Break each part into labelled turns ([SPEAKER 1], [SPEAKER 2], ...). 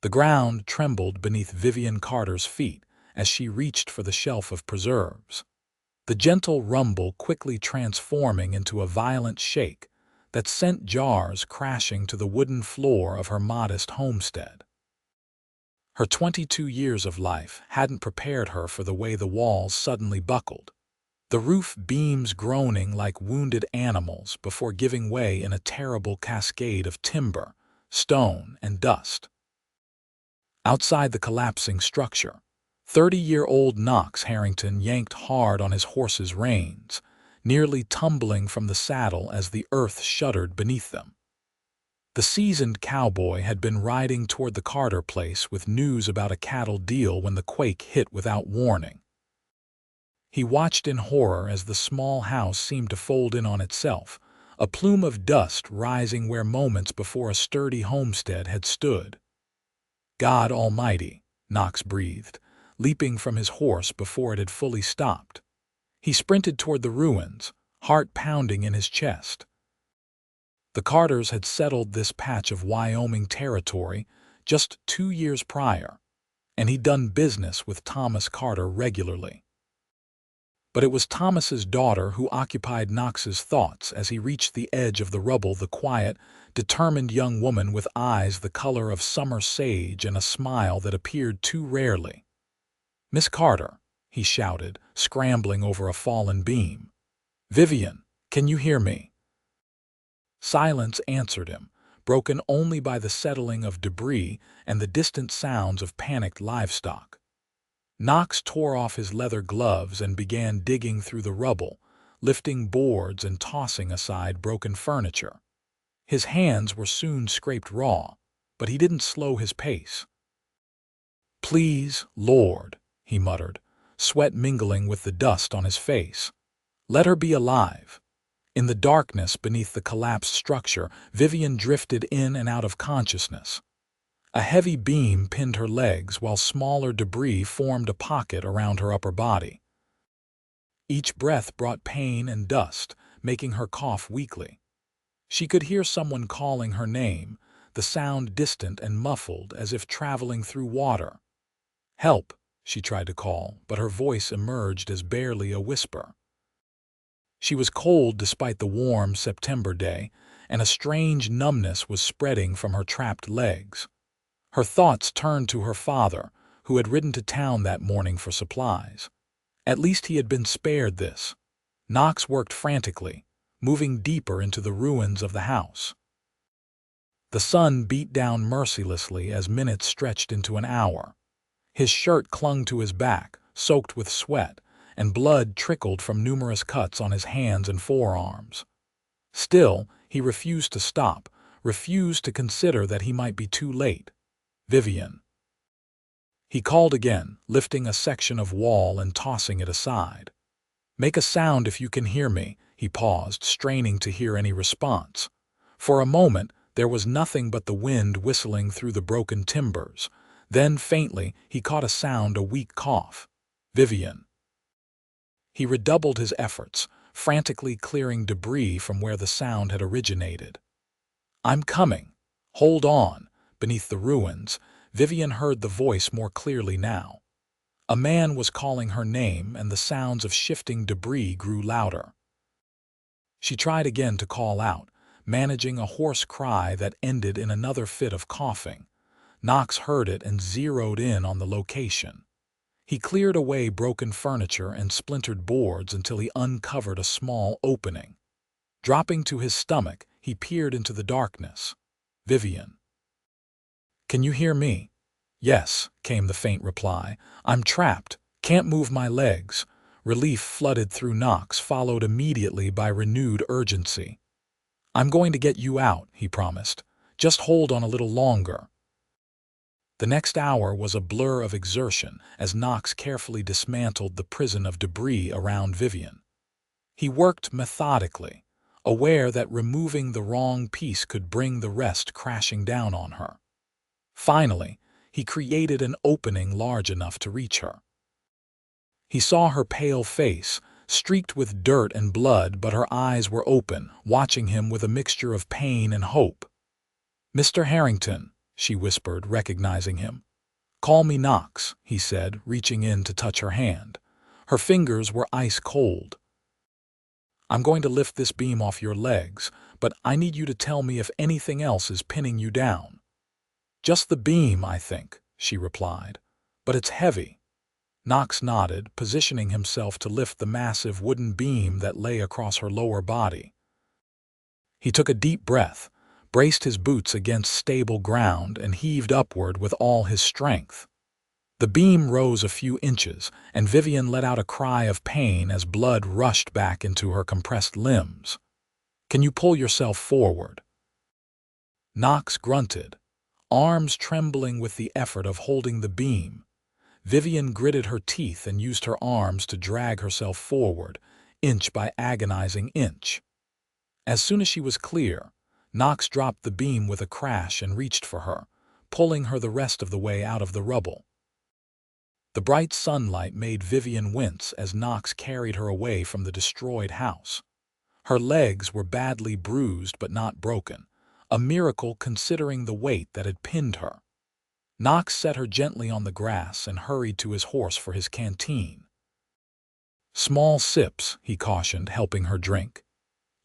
[SPEAKER 1] The ground trembled beneath Vivian Carter's feet as she reached for the shelf of preserves, the gentle rumble quickly transforming into a violent shake that sent jars crashing to the wooden floor of her modest homestead. Her 22 years of life hadn't prepared her for the way the walls suddenly buckled, the roof beams groaning like wounded animals before giving way in a terrible cascade of timber, stone, and dust. Outside the collapsing structure, 30-year-old Knox Harrington yanked hard on his horse's reins, nearly tumbling from the saddle as the earth shuddered beneath them. The seasoned cowboy had been riding toward the Carter place with news about a cattle deal when the quake hit without warning. He watched in horror as the small house seemed to fold in on itself, a plume of dust rising where moments before a sturdy homestead had stood. "God Almighty," Knox breathed, leaping from his horse before it had fully stopped. He sprinted toward the ruins, heart pounding in his chest. The Carters had settled this patch of Wyoming Territory just 2 years prior, and he'd done business with Thomas Carter regularly. But it was Thomas's daughter who occupied Knox's thoughts as he reached the edge of the rubble, the quiet, determined young woman with eyes the color of summer sage and a smile that appeared too rarely. "Miss Carter," he shouted, scrambling over a fallen beam. "Vivian, can you hear me?" Silence answered him, broken only by the settling of debris and the distant sounds of panicked livestock. Knox tore off his leather gloves and began digging through the rubble, lifting boards and tossing aside broken furniture. His hands were soon scraped raw, but he didn't slow his pace. "Please, Lord," he muttered, sweat mingling with the dust on his face. "Let her be alive." In the darkness beneath the collapsed structure, Vivian drifted in and out of consciousness. A heavy beam pinned her legs while smaller debris formed a pocket around her upper body. Each breath brought pain and dust, making her cough weakly. She could hear someone calling her name, the sound distant and muffled as if traveling through water. "Help," she tried to call, but her voice emerged as barely a whisper. She was cold despite the warm September day, and a strange numbness was spreading from her trapped legs. Her thoughts turned to her father, who had ridden to town that morning for supplies. At least he had been spared this. Knox worked frantically, moving deeper into the ruins of the house. The sun beat down mercilessly as minutes stretched into an hour. His shirt clung to his back, soaked with sweat, and blood trickled from numerous cuts on his hands and forearms. Still, he refused to stop, refused to consider that he might be too late. "Vivian." He called again, lifting a section of wall and tossing it aside. "Make a sound if you can hear me." He paused, straining to hear any response. For a moment, there was nothing but the wind whistling through the broken timbers. Then, faintly, he caught a sound, a weak cough. "Vivian." He redoubled his efforts, frantically clearing debris from where the sound had originated. "I'm coming. Hold on." Beneath the ruins, Vivian heard the voice more clearly now. A man was calling her name, and the sounds of shifting debris grew louder. She tried again to call out, managing a hoarse cry that ended in another fit of coughing. Knox heard it and zeroed in on the location. He cleared away broken furniture and splintered boards until he uncovered a small opening. Dropping to his stomach, he peered into the darkness. "Vivian." "Can you hear me?" "Yes," came the faint reply. "I'm trapped. Can't move my legs." Relief flooded through Knox, followed immediately by renewed urgency. "I'm going to get you out," he promised. "Just hold on a little longer." The next hour was a blur of exertion as Knox carefully dismantled the prison of debris around Vivian. He worked methodically, aware that removing the wrong piece could bring the rest crashing down on her. Finally, he created an opening large enough to reach her. He saw her pale face, streaked with dirt and blood, but her eyes were open, watching him with a mixture of pain and hope. "Mr. Harrington," she whispered, recognizing him. "Call me Knox," he said, reaching in to touch her hand. Her fingers were ice cold. "I'm going to lift this beam off your legs, but I need you to tell me if anything else is pinning you down." "Just the beam, I think," she replied. "But it's heavy." Knox nodded, positioning himself to lift the massive wooden beam that lay across her lower body. He took a deep breath, braced his boots against stable ground, and heaved upward with all his strength. The beam rose a few inches, and Vivian let out a cry of pain as blood rushed back into her compressed limbs. "Can you pull yourself forward?" Knox grunted, arms trembling with the effort of holding the beam. Vivian gritted her teeth and used her arms to drag herself forward, inch by agonizing inch. As soon as she was clear, Knox dropped the beam with a crash and reached for her, pulling her the rest of the way out of the rubble. The bright sunlight made Vivian wince as Knox carried her away from the destroyed house. Her legs were badly bruised but not broken, a miracle considering the weight that had pinned her. Knox set her gently on the grass and hurried to his horse for his canteen. "Small sips," he cautioned, helping her drink.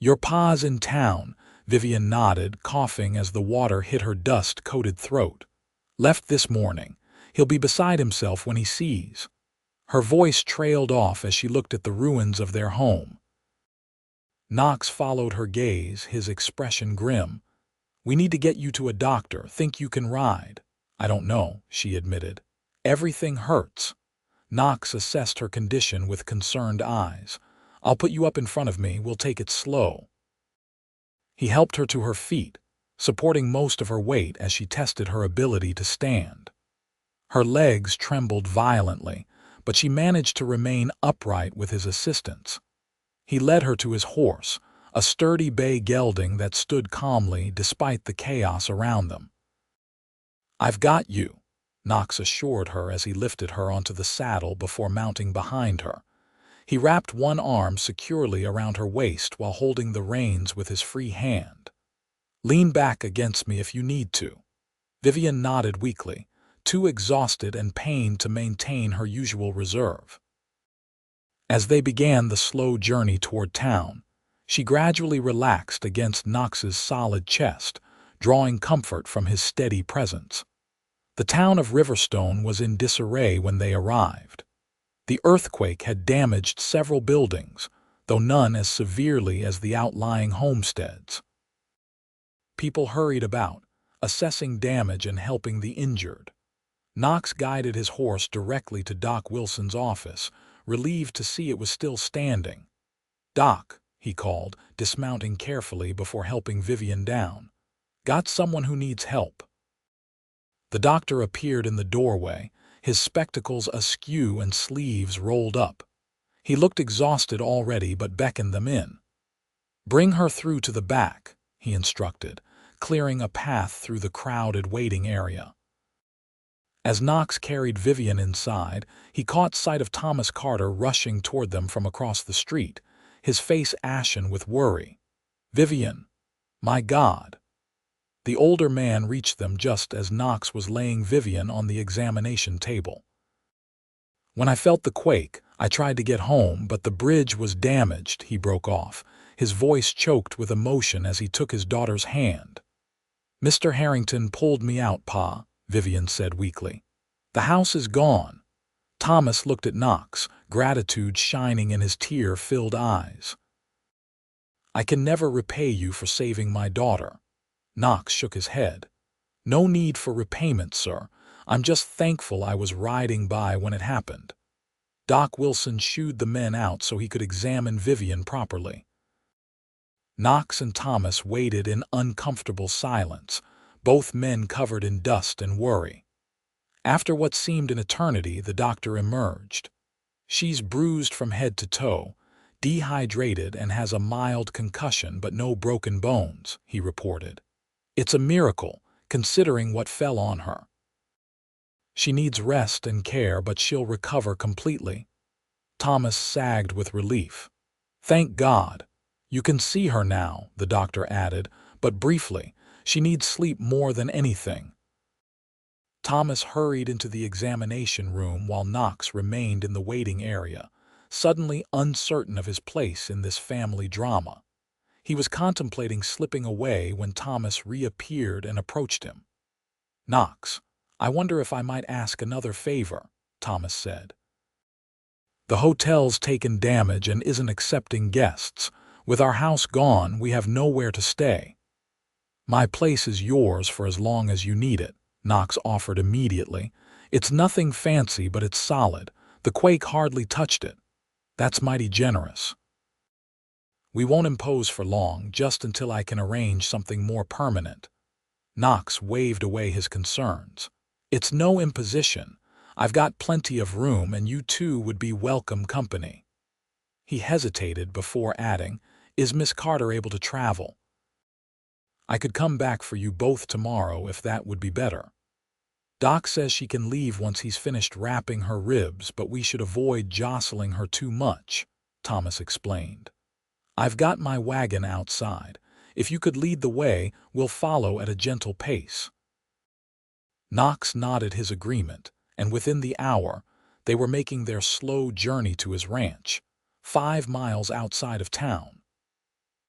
[SPEAKER 1] "Your pa's in town," Vivian nodded, coughing as the water hit her dust-coated throat. "Left this morning. He'll be beside himself when he sees." Her voice trailed off as she looked at the ruins of their home. Knox followed her gaze, his expression grim. "We need to get you to a doctor. Think you can ride?" "I don't know," she admitted. "Everything hurts." Knox assessed her condition with concerned eyes. "I'll put you up in front of me. We'll take it slow." He helped her to her feet, supporting most of her weight as she tested her ability to stand. Her legs trembled violently, but she managed to remain upright with his assistance. He led her to his horse, a sturdy bay gelding that stood calmly despite the chaos around them. "I've got you," Knox assured her as he lifted her onto the saddle before mounting behind her. He wrapped one arm securely around her waist while holding the reins with his free hand. "Lean back against me if you need to." Vivian nodded weakly, too exhausted and pained to maintain her usual reserve. As they began the slow journey toward town, she gradually relaxed against Knox's solid chest, drawing comfort from his steady presence. The town of Riverstone was in disarray when they arrived. The earthquake had damaged several buildings, though none as severely as the outlying homesteads. People hurried about, assessing damage and helping the injured. Knox guided his horse directly to Doc Wilson's office, relieved to see it was still standing. "Doc," he called, dismounting carefully before helping Vivian down. "Got someone who needs help." The doctor appeared in the doorway, his spectacles askew and sleeves rolled up. He looked exhausted already but beckoned them in. "Bring her through to the back," he instructed, clearing a path through the crowded waiting area. As Knox carried Vivian inside, he caught sight of Thomas Carter rushing toward them from across the street, his face ashen with worry. "Vivian, my God!" The older man reached them just as Knox was laying Vivian on the examination table. "When I felt the quake, I tried to get home, but the bridge was damaged," he broke off, his voice choked with emotion as he took his daughter's hand. "Mr. Harrington pulled me out, Pa," Vivian said weakly. "The house is gone." Thomas looked at Knox, gratitude shining in his tear-filled eyes. "I can never repay you for saving my daughter." Knox shook his head. "No need for repayment, sir. I'm just thankful I was riding by when it happened." Doc Wilson shooed the men out so he could examine Vivian properly. Knox and Thomas waited in uncomfortable silence, both men covered in dust and worry. After what seemed an eternity, the doctor emerged. "She's bruised from head to toe, dehydrated and has a mild concussion but no broken bones," he reported. "It's a miracle, considering what fell on her. She needs rest and care, but she'll recover completely." Thomas sagged with relief. "Thank God. You can see her now," the doctor added, "but briefly. She needs sleep more than anything." Thomas hurried into the examination room while Knox remained in the waiting area, suddenly uncertain of his place in this family drama. He was contemplating slipping away when Thomas reappeared and approached him. "Knox, I wonder if I might ask another favor," Thomas said. "The hotel's taken damage and isn't accepting guests. With our house gone, we have nowhere to stay." "My place is yours for as long as you need it," Knox offered immediately. "It's nothing fancy, but it's solid. The Quake hardly touched it. That's mighty generous." "We won't impose for long, just until I can arrange something more permanent." Knox waved away his concerns. "It's no imposition. I've got plenty of room, and you two would be welcome company." He hesitated before adding, "Is Miss Carter able to travel?" "I could come back for you both tomorrow if that would be better. Doc says she can leave once he's finished wrapping her ribs, but we should avoid jostling her too much," Thomas explained. "I've got my wagon outside. If you could lead the way, we'll follow at a gentle pace." Knox nodded his agreement, and within the hour, they were making their slow journey to his ranch, 5 miles outside of town.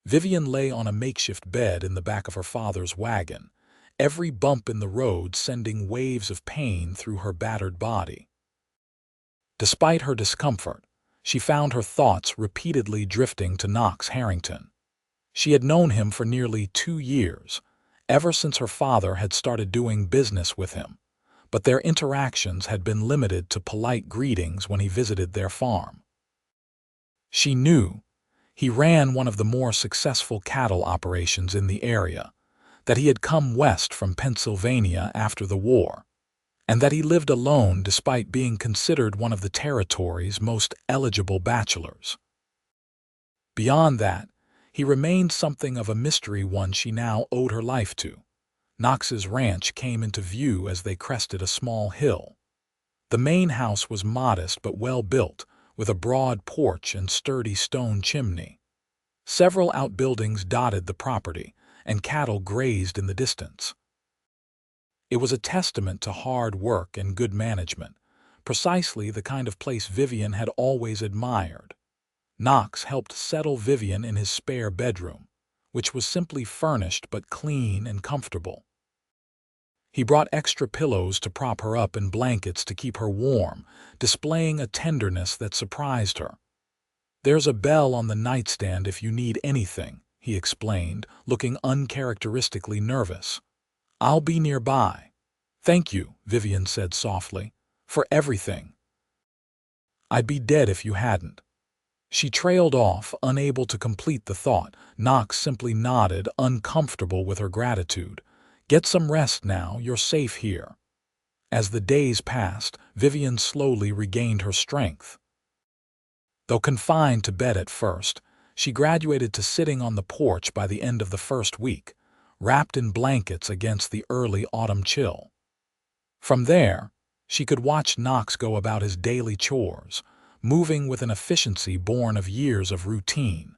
[SPEAKER 1] Vivian lay on a makeshift bed in the back of her father's wagon, every bump in the road sending waves of pain through her battered body. Despite her discomfort, she found her thoughts repeatedly drifting to Knox Harrington. She had known him for nearly 2 years, ever since her father had started doing business with him, but their interactions had been limited to polite greetings when he visited their farm. She knew he ran one of the more successful cattle operations in the area, that he had come west from Pennsylvania after the war, and that he lived alone despite being considered one of the territory's most eligible bachelors. Beyond that, he remained something of a mystery one she now owed her life to. Knox's ranch came into view as they crested a small hill. The main house was modest but well built, with a broad porch and sturdy stone chimney. Several outbuildings dotted the property, and cattle grazed in the distance. It was a testament to hard work and good management, precisely the kind of place Vivian had always admired. Knox helped settle Vivian in his spare bedroom, which was simply furnished but clean and comfortable. He brought extra pillows to prop her up and blankets to keep her warm, displaying a tenderness that surprised her. "There's a bell on the nightstand if you need anything," he explained, looking uncharacteristically nervous. "I'll be nearby." "Thank you," Vivian said softly, "for everything. I'd be dead if you hadn't." She trailed off, unable to complete the thought. Knox simply nodded, uncomfortable with her gratitude. "Get some rest now, you're safe here." As the days passed, Vivian slowly regained her strength. Though confined to bed at first, she graduated to sitting on the porch by the end of the first week, wrapped in blankets against the early autumn chill. From there, she could watch Knox go about his daily chores, moving with an efficiency born of years of routine.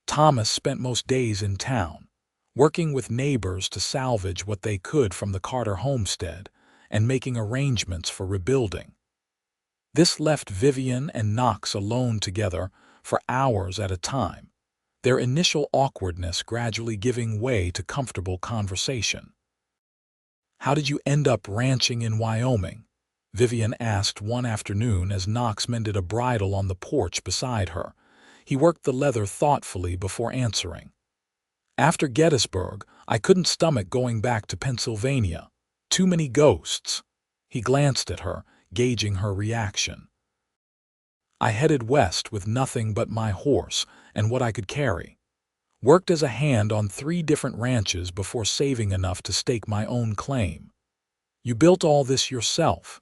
[SPEAKER 1] Thomas spent most days in town, working with neighbors to salvage what they could from the Carter homestead and making arrangements for rebuilding. This left Vivian and Knox alone together for hours at a time, their initial awkwardness gradually giving way to comfortable conversation. "How did you end up ranching in Wyoming?" Vivian asked one afternoon as Knox mended a bridle on the porch beside her. He worked the leather thoughtfully before answering. "After Gettysburg, I couldn't stomach going back to Pennsylvania. Too many ghosts." He glanced at her, gauging her reaction. "I headed west with nothing but my horse and what I could carry. Worked as a hand on 3 different ranches before saving enough to stake my own claim." "You built all this yourself?"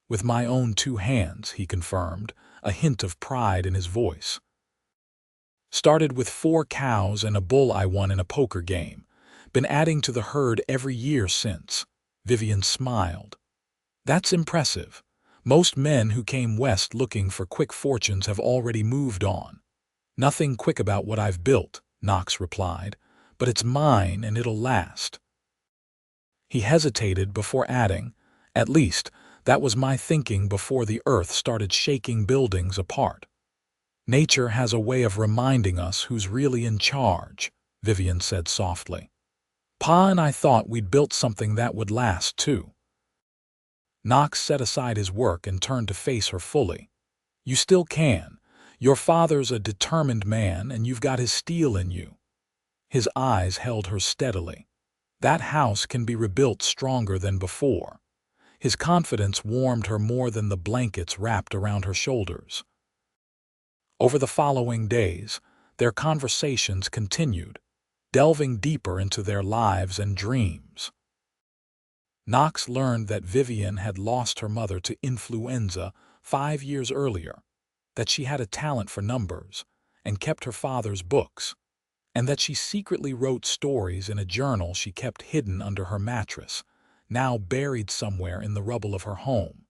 [SPEAKER 1] "With my own 2 hands," he confirmed, a hint of pride in his voice. "Started with 4 cows and a bull I won in a poker game. Been adding to the herd every year since." Vivian smiled. "That's impressive. Most men who came west looking for quick fortunes have already moved on." "Nothing quick about what I've built," Knox replied, "but it's mine and it'll last." He hesitated before adding, "At least, that was my thinking before the earth started shaking buildings apart." "Nature has a way of reminding us who's really in charge," Vivian said softly. "Pa and I thought we'd built something that would last, too." Knox set aside his work and turned to face her fully. "You still can. Your father's a determined man, and you've got his steel in you." His eyes held her steadily. "That house can be rebuilt stronger than before." His confidence warmed her more than the blankets wrapped around her shoulders. Over the following days, their conversations continued, delving deeper into their lives and dreams. Knox learned that Vivian had lost her mother to influenza 5 years earlier, that she had a talent for numbers and kept her father's books, and that she secretly wrote stories in a journal she kept hidden under her mattress, now buried somewhere in the rubble of her home.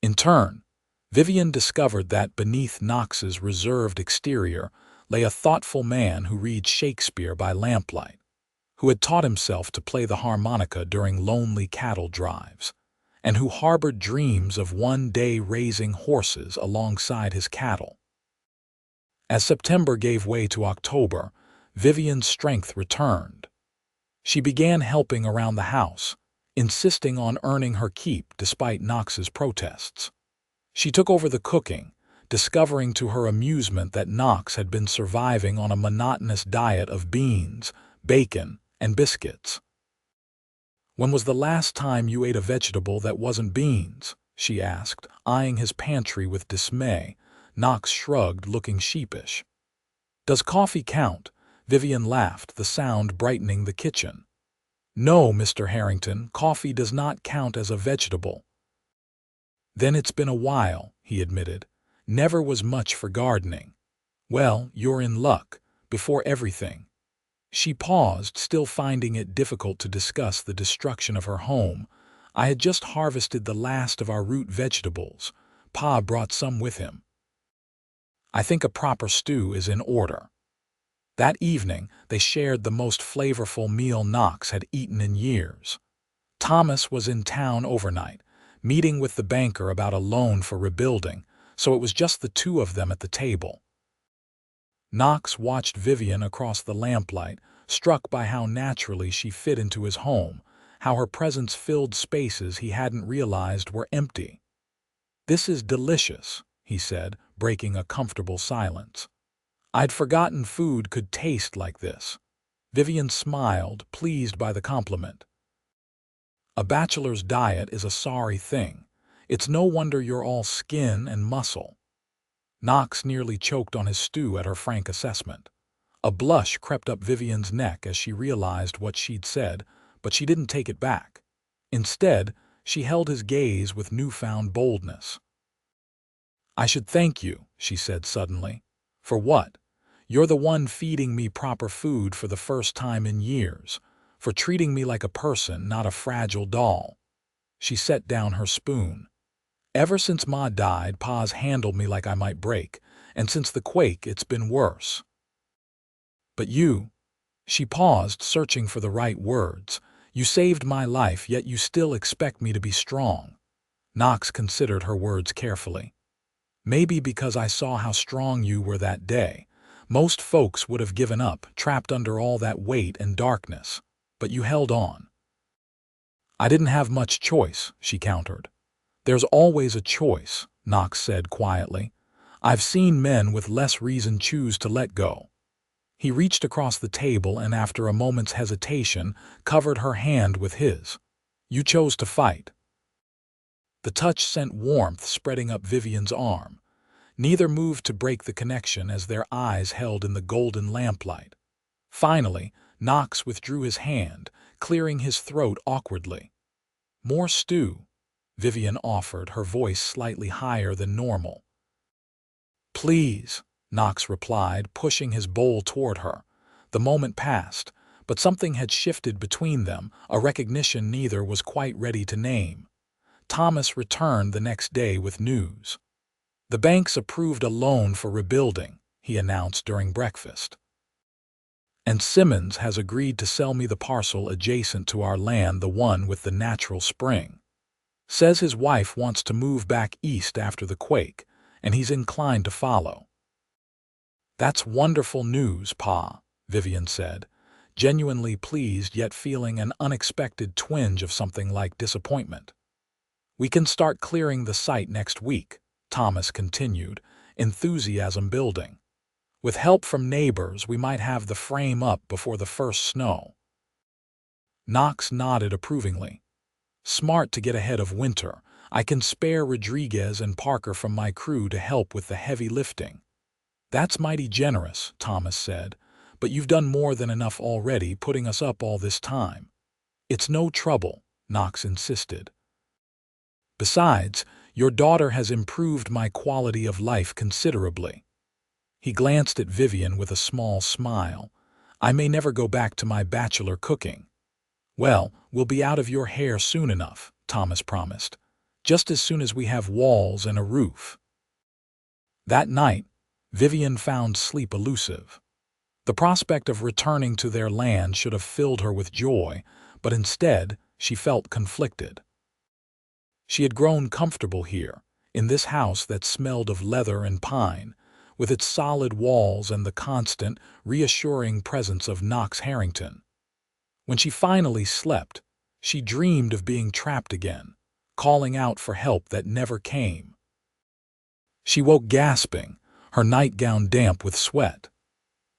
[SPEAKER 1] In turn, Vivian discovered that beneath Knox's reserved exterior lay a thoughtful man who read Shakespeare by lamplight, who had taught himself to play the harmonica during lonely cattle drives, and who harbored dreams of one day raising horses alongside his cattle. As September gave way to October, Vivian's strength returned. She began helping around the house, insisting on earning her keep despite Knox's protests. She took over the cooking, discovering to her amusement that Knox had been surviving on a monotonous diet of beans, bacon, and biscuits. "When was the last time you ate a vegetable that wasn't beans?" she asked, eyeing his pantry with dismay. Knox shrugged, looking sheepish. "Does coffee count?" Vivian laughed, the sound brightening the kitchen. "No, Mr. Harrington, coffee does not count as a vegetable." "Then it's been a while," he admitted. "Never was much for gardening." "Well, you're in luck. Before everything." She paused, still finding it difficult to discuss the destruction of her home. "I had just harvested the last of our root vegetables. Pa brought some with him. I think a proper stew is in order." That evening, they shared the most flavorful meal Knox had eaten in years. Thomas was in town overnight, meeting with the banker about a loan for rebuilding, so it was just the two of them at the table. Knox watched Vivian across the lamplight, struck by how naturally she fit into his home, how her presence filled spaces he hadn't realized were empty. "This is delicious," he said, breaking a comfortable silence. "I'd forgotten food could taste like this." Vivian smiled, pleased by the compliment. "A bachelor's diet is a sorry thing. It's no wonder you're all skin and muscle." Knox nearly choked on his stew at her frank assessment. A blush crept up Vivian's neck as she realized what she'd said, but she didn't take it back. Instead, she held his gaze with newfound boldness. "I should thank you," she said suddenly. "For what? You're the one feeding me proper food for the first time in years, for treating me like a person, not a fragile doll." She set down her spoon. "Ever since Ma died, Pa's handled me like I might break, and since the quake, it's been worse. But you—" She paused, searching for the right words. "You saved my life, yet you still expect me to be strong." Knox considered her words carefully. "Maybe because I saw how strong you were that day. Most folks would have given up, trapped under all that weight and darkness. But you held on." "I didn't have much choice," she countered. "There's always a choice," Knox said quietly. "I've seen men with less reason choose to let go." He reached across the table and, after a moment's hesitation, covered her hand with his. "You chose to fight." The touch sent warmth spreading up Vivian's arm. Neither moved to break the connection as their eyes held in the golden lamplight. Finally, Knox withdrew his hand, clearing his throat awkwardly. "More stew," Vivian offered, her voice slightly higher than normal. "Please," Knox replied, pushing his bowl toward her. The moment passed, but something had shifted between them, a recognition neither was quite ready to name. Thomas returned the next day with news. "The banks approved a loan for rebuilding," he announced during breakfast. and Simmons has agreed to sell me the parcel adjacent to our land, the one with the natural spring. Says his wife wants to move back east after the quake, and he's inclined to follow. That's wonderful news, Pa, Vivian said, genuinely pleased yet feeling an unexpected twinge of something like disappointment. We can start clearing the site next week, Thomas continued, enthusiasm building. With help from neighbors, we might have the frame up before the first snow. Knox nodded approvingly. Smart to get ahead of winter. I can spare Rodriguez and Parker from my crew to help with the heavy lifting. That's mighty generous, Thomas said, but you've done more than enough already putting us up all this time. It's no trouble, Knox insisted. Besides, your daughter has improved my quality of life considerably. He glanced at Vivian with a small smile. I may never go back to my bachelor cooking. Well, we'll be out of your hair soon enough, Thomas promised, just as soon as we have walls and a roof. That night, Vivian found sleep elusive. The prospect of returning to their land should have filled her with joy, but instead she felt conflicted. She had grown comfortable here, in this house that smelled of leather and pine, with its solid walls and the constant, reassuring presence of Knox Harrington. When she finally slept, she dreamed of being trapped again, calling out for help that never came. She woke gasping, her nightgown damp with sweat.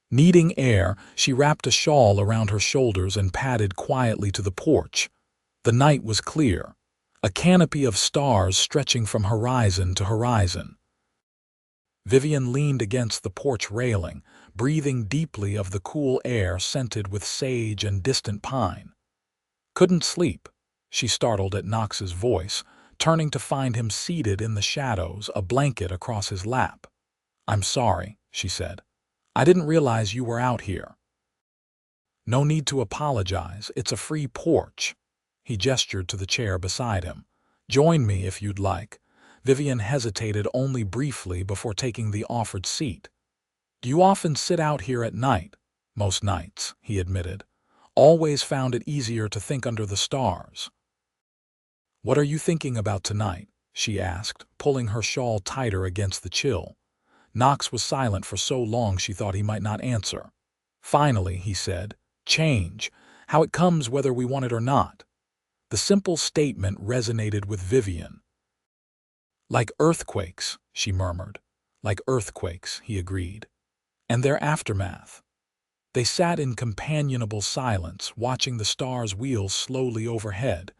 [SPEAKER 1] Needing air, she wrapped a shawl around her shoulders and padded quietly to the porch. The night was clear, a canopy of stars stretching from horizon to horizon. Vivian leaned against the porch railing, breathing deeply of the cool air scented with sage and distant pine. Couldn't sleep, she startled at Knox's voice, turning to find him seated in the shadows, a blanket across his lap. I'm sorry, she said. I didn't realize you were out here. No need to apologize, it's a free porch. He gestured to the chair beside him. Join me if you'd like. Vivian hesitated only briefly before taking the offered seat. Do you often sit out here at night? Most nights, he admitted. Always found it easier to think under the stars. What are you thinking about tonight? She asked, pulling her shawl tighter against the chill. Knox was silent for so long she thought he might not answer. Finally, he said, change, how it comes whether we want it or not. The simple statement resonated with Vivian. Like earthquakes, she murmured. Like earthquakes, he agreed. And their aftermath. They sat in companionable silence, watching the stars wheel slowly overhead.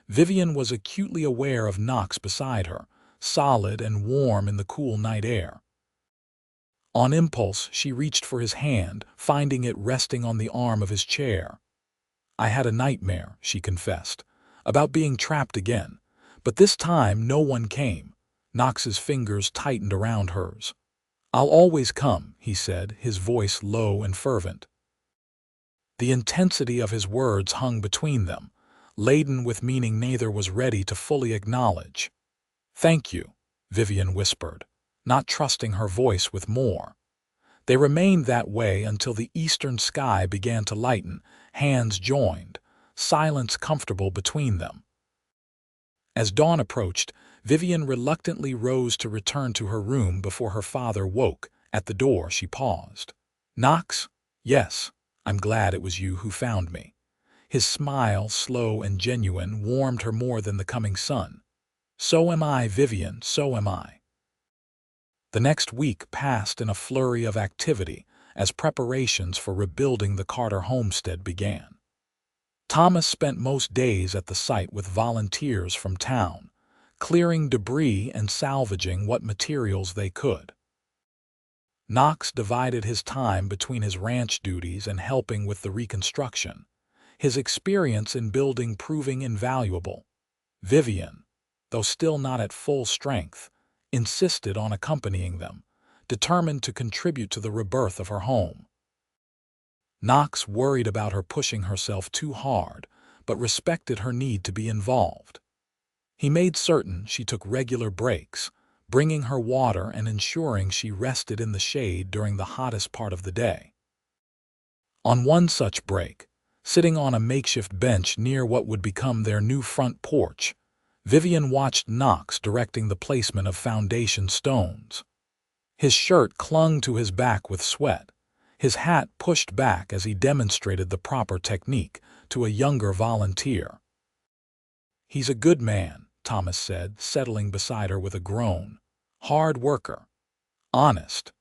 [SPEAKER 1] Vivian was acutely aware of Knox beside her, solid and warm in the cool night air. On impulse, she reached for his hand, finding it resting on the arm of his chair. I had a nightmare, she confessed, about being trapped again, but this time no one came. Knox's fingers tightened around hers. I'll always come, he said, his voice low and fervent. The intensity of his words hung between them, laden with meaning neither was ready to fully acknowledge. Thank you, Vivian whispered, not trusting her voice with more. They remained that way until the eastern sky began to lighten, hands joined, silence comfortable between them. As dawn approached, Vivian reluctantly rose to return to her room before her father woke. At the door, she paused. Knox? Yes, I'm glad it was you who found me. His smile, slow and genuine, warmed her more than the coming sun. So am I, Vivian, so am I. The next week passed in a flurry of activity as preparations for rebuilding the Carter homestead began. Thomas spent most days at the site with volunteers from town, clearing debris and salvaging what materials they could. Knox divided his time between his ranch duties and helping with the reconstruction, his experience in building proving invaluable. Vivian, though still not at full strength, insisted on accompanying them, determined to contribute to the rebirth of her home. Knox worried about her pushing herself too hard, but respected her need to be involved. He made certain she took regular breaks, bringing her water and ensuring she rested in the shade during the hottest part of the day. On one such break, sitting on a makeshift bench near what would become their new front porch, Vivian watched Knox directing the placement of foundation stones. His shirt clung to his back with sweat, his hat pushed back as he demonstrated the proper technique to a younger volunteer. "He's a good man," Thomas said, settling beside her with a groan. "Hard worker. Honest."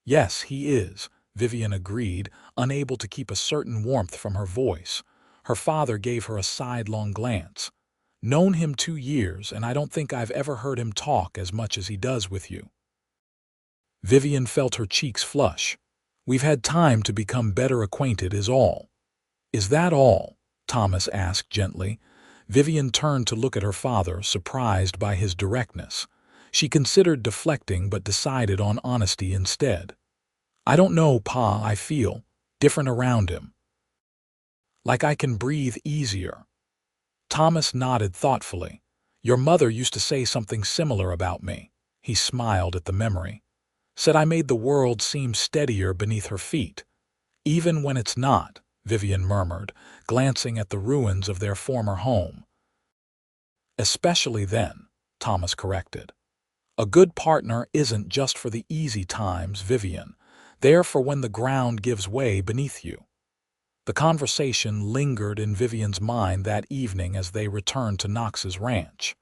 [SPEAKER 1] "Yes, he is," Vivian agreed, unable to keep a certain warmth from her voice. Her father gave her a sidelong glance. "Known him 2 years, and I don't think I've ever heard him talk as much as he does with you." Vivian felt her cheeks flush. "We've had time to become better acquainted is all." "Is that all?" Thomas asked gently. Vivian turned to look at her father, surprised by his directness. She considered deflecting but decided on honesty instead. "I don't know, Pa, I feel different around him. Like I can breathe easier." Thomas nodded thoughtfully. "Your mother used to say something similar about me." He smiled at the memory. "Said I made the world seem steadier beneath her feet." "Even when it's not," Vivian murmured, glancing at the ruins of their former home. "Especially then," Thomas corrected. "A good partner isn't just for the easy times, Vivian. They're for when the ground gives way beneath you." The conversation lingered in Vivian's mind that evening as they returned to Knox's ranch.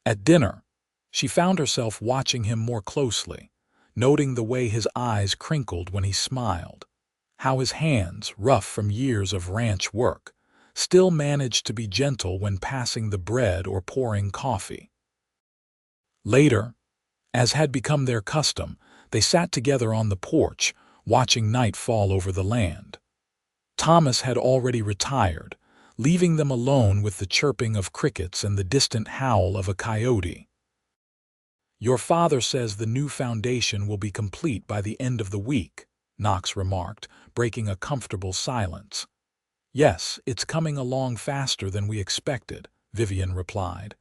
[SPEAKER 1] At dinner, she found herself watching him more closely, noting the way his eyes crinkled when he smiled, how his hands, rough from years of ranch work, still managed to be gentle when passing the bread or pouring coffee. Later, as had become their custom, they sat together on the porch, watching night fall over the land. Thomas had already retired, leaving them alone with the chirping of crickets and the distant howl of a coyote. "Your father says the new foundation will be complete by the end of the week," Knox remarked, breaking a comfortable silence. "Yes, it's coming along faster than we expected," Vivian replied.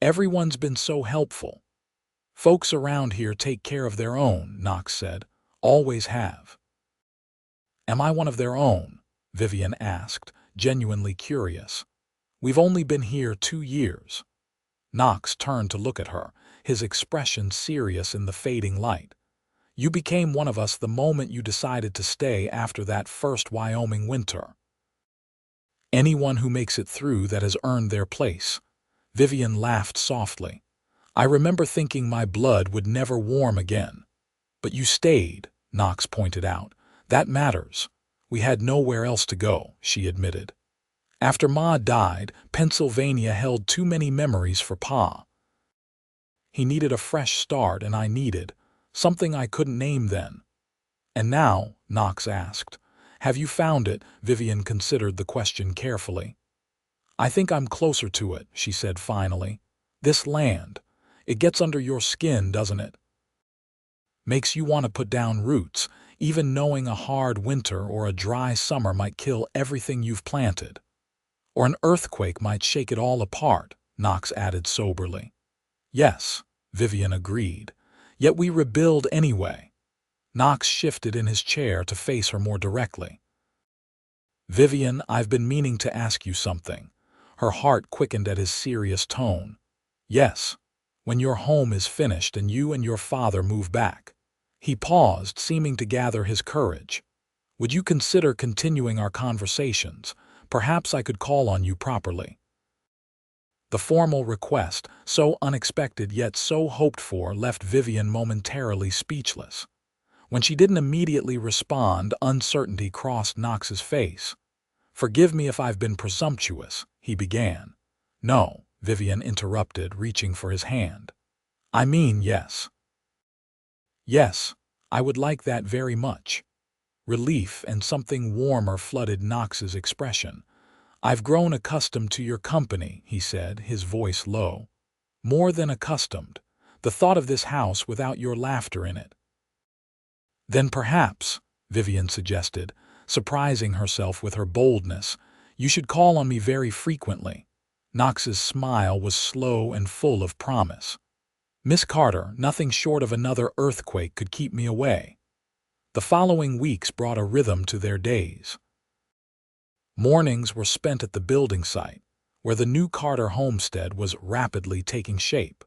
[SPEAKER 1] "Everyone's been so helpful." "Folks around here take care of their own," Knox said. "Always have." "Am I one of their own?" Vivian asked, genuinely curious. "We've only been here 2 years." Knox turned to look at her, his expression serious in the fading light. "You became one of us the moment you decided to stay after that first Wyoming winter." "Anyone who makes it through that has earned their place." Vivian laughed softly. "I remember thinking my blood would never warm again." "But you stayed," Knox pointed out. "That matters." "We had nowhere else to go," she admitted. "After Ma died, Pennsylvania held too many memories for Pa. He needed a fresh start, and I needed something I couldn't name then." "And now," Knox asked, "have you found it?" Vivian considered the question carefully. "I think I'm closer to it," she said finally. "This land, it gets under your skin, doesn't it? Makes you want to put down roots, even knowing a hard winter or a dry summer might kill everything you've planted. Or an earthquake might shake it all apart," Knox added soberly. "Yes," Vivian agreed. "Yet we rebuild anyway." Knox shifted in his chair to face her more directly. "Vivian, I've been meaning to ask you something." Her heart quickened at his serious tone. "Yes, when your home is finished and you and your father move back." He paused, seeming to gather his courage. "Would you consider continuing our conversations? Perhaps I could call on you properly." The formal request, so unexpected yet so hoped for, left Vivian momentarily speechless. When she didn't immediately respond, uncertainty crossed Knox's face. "Forgive me if I've been presumptuous," he began. "No," Vivian interrupted, reaching for his hand. "I mean yes. Yes, I would like that very much." Relief and something warmer flooded Knox's expression. "I've grown accustomed to your company," he said, his voice low. "More than accustomed. The thought of this house without your laughter in it." "Then perhaps," Vivian suggested, surprising herself with her boldness, "you should call on me very frequently." Knox's smile was slow and full of promise. "Miss Carter, nothing short of another earthquake could keep me away." The following weeks brought a rhythm to their days. Mornings were spent at the building site, where the new Carter homestead was rapidly taking shape.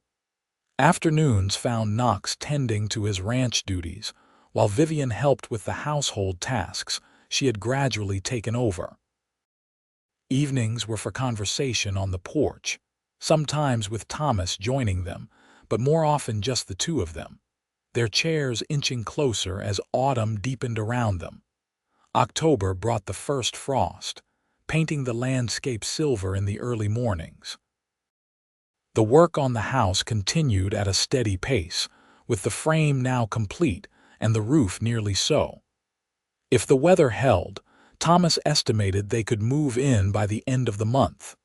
[SPEAKER 1] Afternoons found Knox tending to his ranch duties, while Vivian helped with the household tasks she had gradually taken over. Evenings were for conversation on the porch, sometimes with Thomas joining them, but more often just the two of them, their chairs inching closer as autumn deepened around them. October brought the first frost, painting the landscape silver in the early mornings. The work on the house continued at a steady pace, with the frame now complete and the roof nearly so. If the weather held, Thomas estimated they could move in by the end of the month.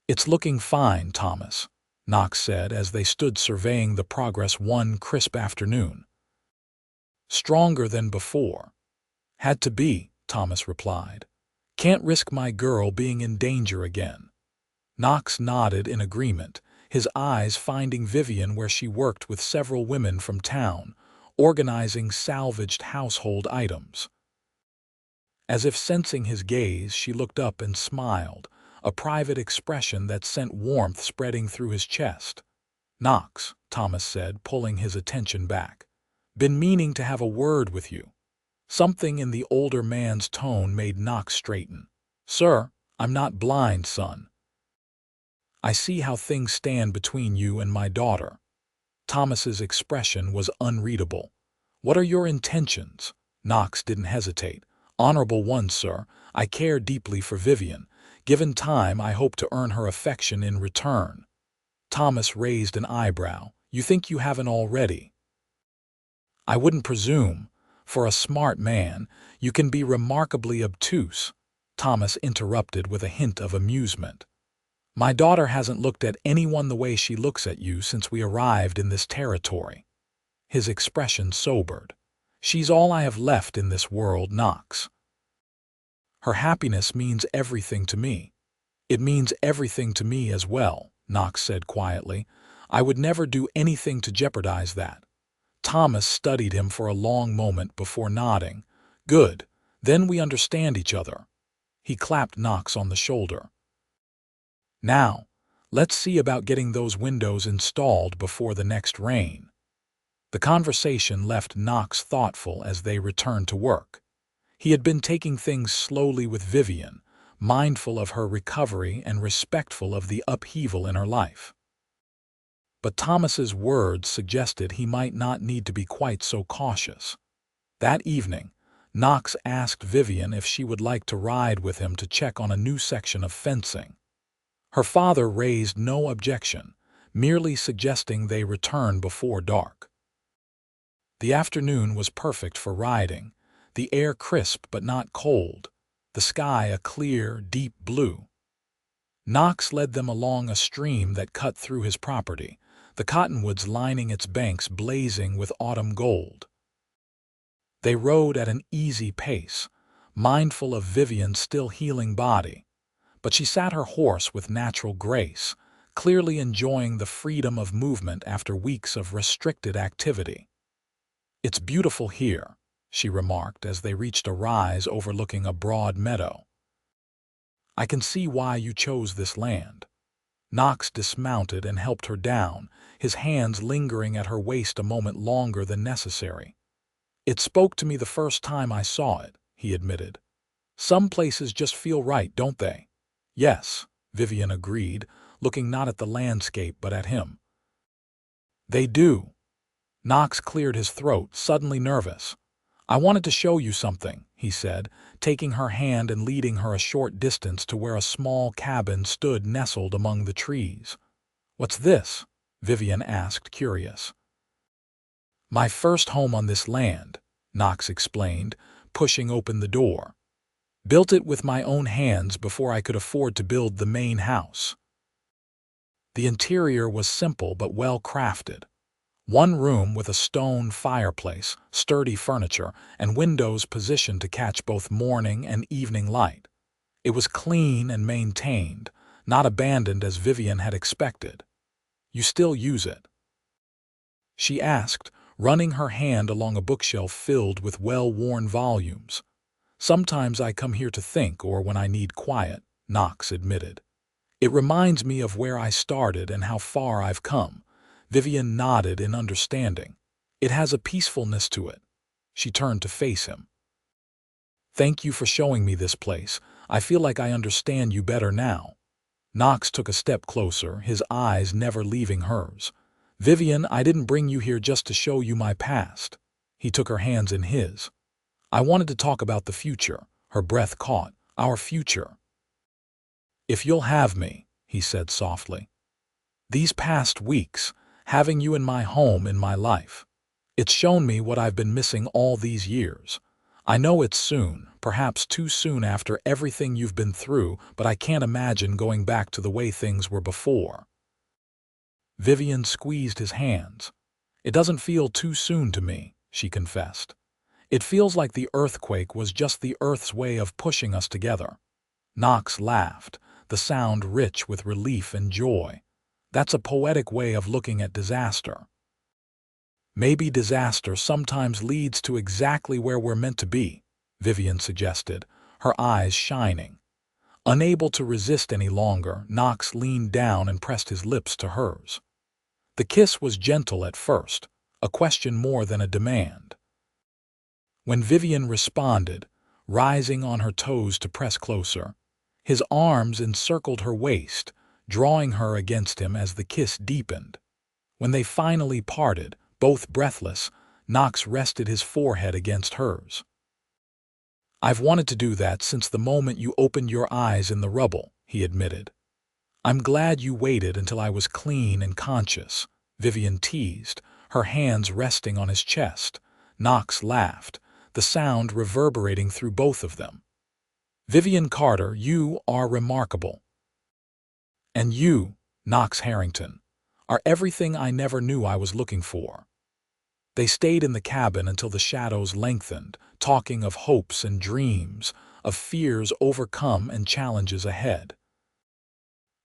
[SPEAKER 1] "It's looking fine, Thomas," Knox said as they stood surveying the progress one crisp afternoon. "Stronger than before." "Had to be," Thomas replied. "Can't risk my girl being in danger again." Knox nodded in agreement, his eyes finding Vivian where she worked with several women from town, organizing salvaged household items. As if sensing his gaze, she looked up and smiled, a private expression that sent warmth spreading through his chest. "Knox," Thomas said, pulling his attention back. "Been meaning to have a word with you." Something in the older man's tone made Knox straighten. "Sir, I'm not blind, son. I see how things stand between you and my daughter." Thomas's expression was unreadable. "What are your intentions?" Knox didn't hesitate. "Honorable ones, sir. I care deeply for Vivian. Given time, I hope to earn her affection in return." Thomas raised an eyebrow. "You think you haven't already?" "I wouldn't presume. For a smart man, you can be remarkably obtuse," Thomas interrupted with a hint of amusement. "My daughter hasn't looked at anyone the way she looks at you since we arrived in this territory." His expression sobered. "She's all I have left in this world, Knox. Her happiness means everything to me." "It means everything to me as well," Knox said quietly. "I would never do anything to jeopardize that." Thomas studied him for a long moment before nodding. "Good. Then we understand each other." He clapped Knox on the shoulder. "Now, let's see about getting those windows installed before the next rain." The conversation left Knox thoughtful as they returned to work. He had been taking things slowly with Vivian, mindful of her recovery and respectful of the upheaval in her life. But Thomas's words suggested he might not need to be quite so cautious. That evening, Knox asked Vivian if she would like to ride with him to check on a new section of fencing. Her father raised no objection, merely suggesting they return before dark. The afternoon was perfect for riding, the air crisp but not cold, the sky a clear, deep blue. Knox led them along a stream that cut through his property, the cottonwoods lining its banks blazing with autumn gold. They rode at an easy pace, mindful of Vivian's still healing body, but she sat her horse with natural grace, clearly enjoying the freedom of movement after weeks of restricted activity. "It's beautiful here," she remarked as they reached a rise overlooking a broad meadow. "I can see why you chose this land." Knox dismounted and helped her down, his hands lingering at her waist a moment longer than necessary. "It spoke to me the first time I saw it," he admitted. "Some places just feel right, don't they?" "Yes," Vivian agreed, looking not at the landscape but at him. "They do." Knox cleared his throat, suddenly nervous. "I wanted to show you something," he said, taking her hand and leading her a short distance to where a small cabin stood nestled among the trees. "What's this?" Vivian asked, curious. "My first home on this land," Knox explained, pushing open the door. "Built it with my own hands before I could afford to build the main house." The interior was simple but well crafted. One room with a stone fireplace, sturdy furniture, and windows positioned to catch both morning and evening light. It was clean and maintained, not abandoned as Vivian had expected. "You still use it?" she asked, running her hand along a bookshelf filled with well-worn volumes. "Sometimes I come here to think, or when I need quiet," Knox admitted. "It reminds me of where I started and how far I've come." Vivian nodded in understanding. "It has a peacefulness to it." She turned to face him. "Thank you for showing me this place. I feel like I understand you better now." Knox took a step closer, his eyes never leaving hers. "Vivian, I didn't bring you here just to show you my past." He took her hands in his. "I wanted to talk about the future." Her breath caught. "Our future." "If you'll have me," he said softly. "These past weeks, having you in my home, in my life, it's shown me what I've been missing all these years. I know it's soon, perhaps too soon after everything you've been through, but I can't imagine going back to the way things were before." Vivian squeezed his hands. "It doesn't feel too soon to me," she confessed. "It feels like the earthquake was just the Earth's way of pushing us together." Knox laughed, the sound rich with relief and joy. "That's a poetic way of looking at disaster." "Maybe disaster sometimes leads to exactly where we're meant to be," Vivian suggested, her eyes shining. Unable to resist any longer, Knox leaned down and pressed his lips to hers. The kiss was gentle at first, a question more than a demand. When Vivian responded, rising on her toes to press closer, his arms encircled her waist, drawing her against him as the kiss deepened. When they finally parted, both breathless, Knox rested his forehead against hers. "I've wanted to do that since the moment you opened your eyes in the rubble," he admitted. "I'm glad you waited until I was clean and conscious," Vivian teased, her hands resting on his chest. Knox laughed, the sound reverberating through both of them. "Vivian Carter, you are remarkable. And you, Knox Harrington, are everything I never knew I was looking for." They stayed in the cabin until the shadows lengthened, talking of hopes and dreams, of fears overcome and challenges ahead.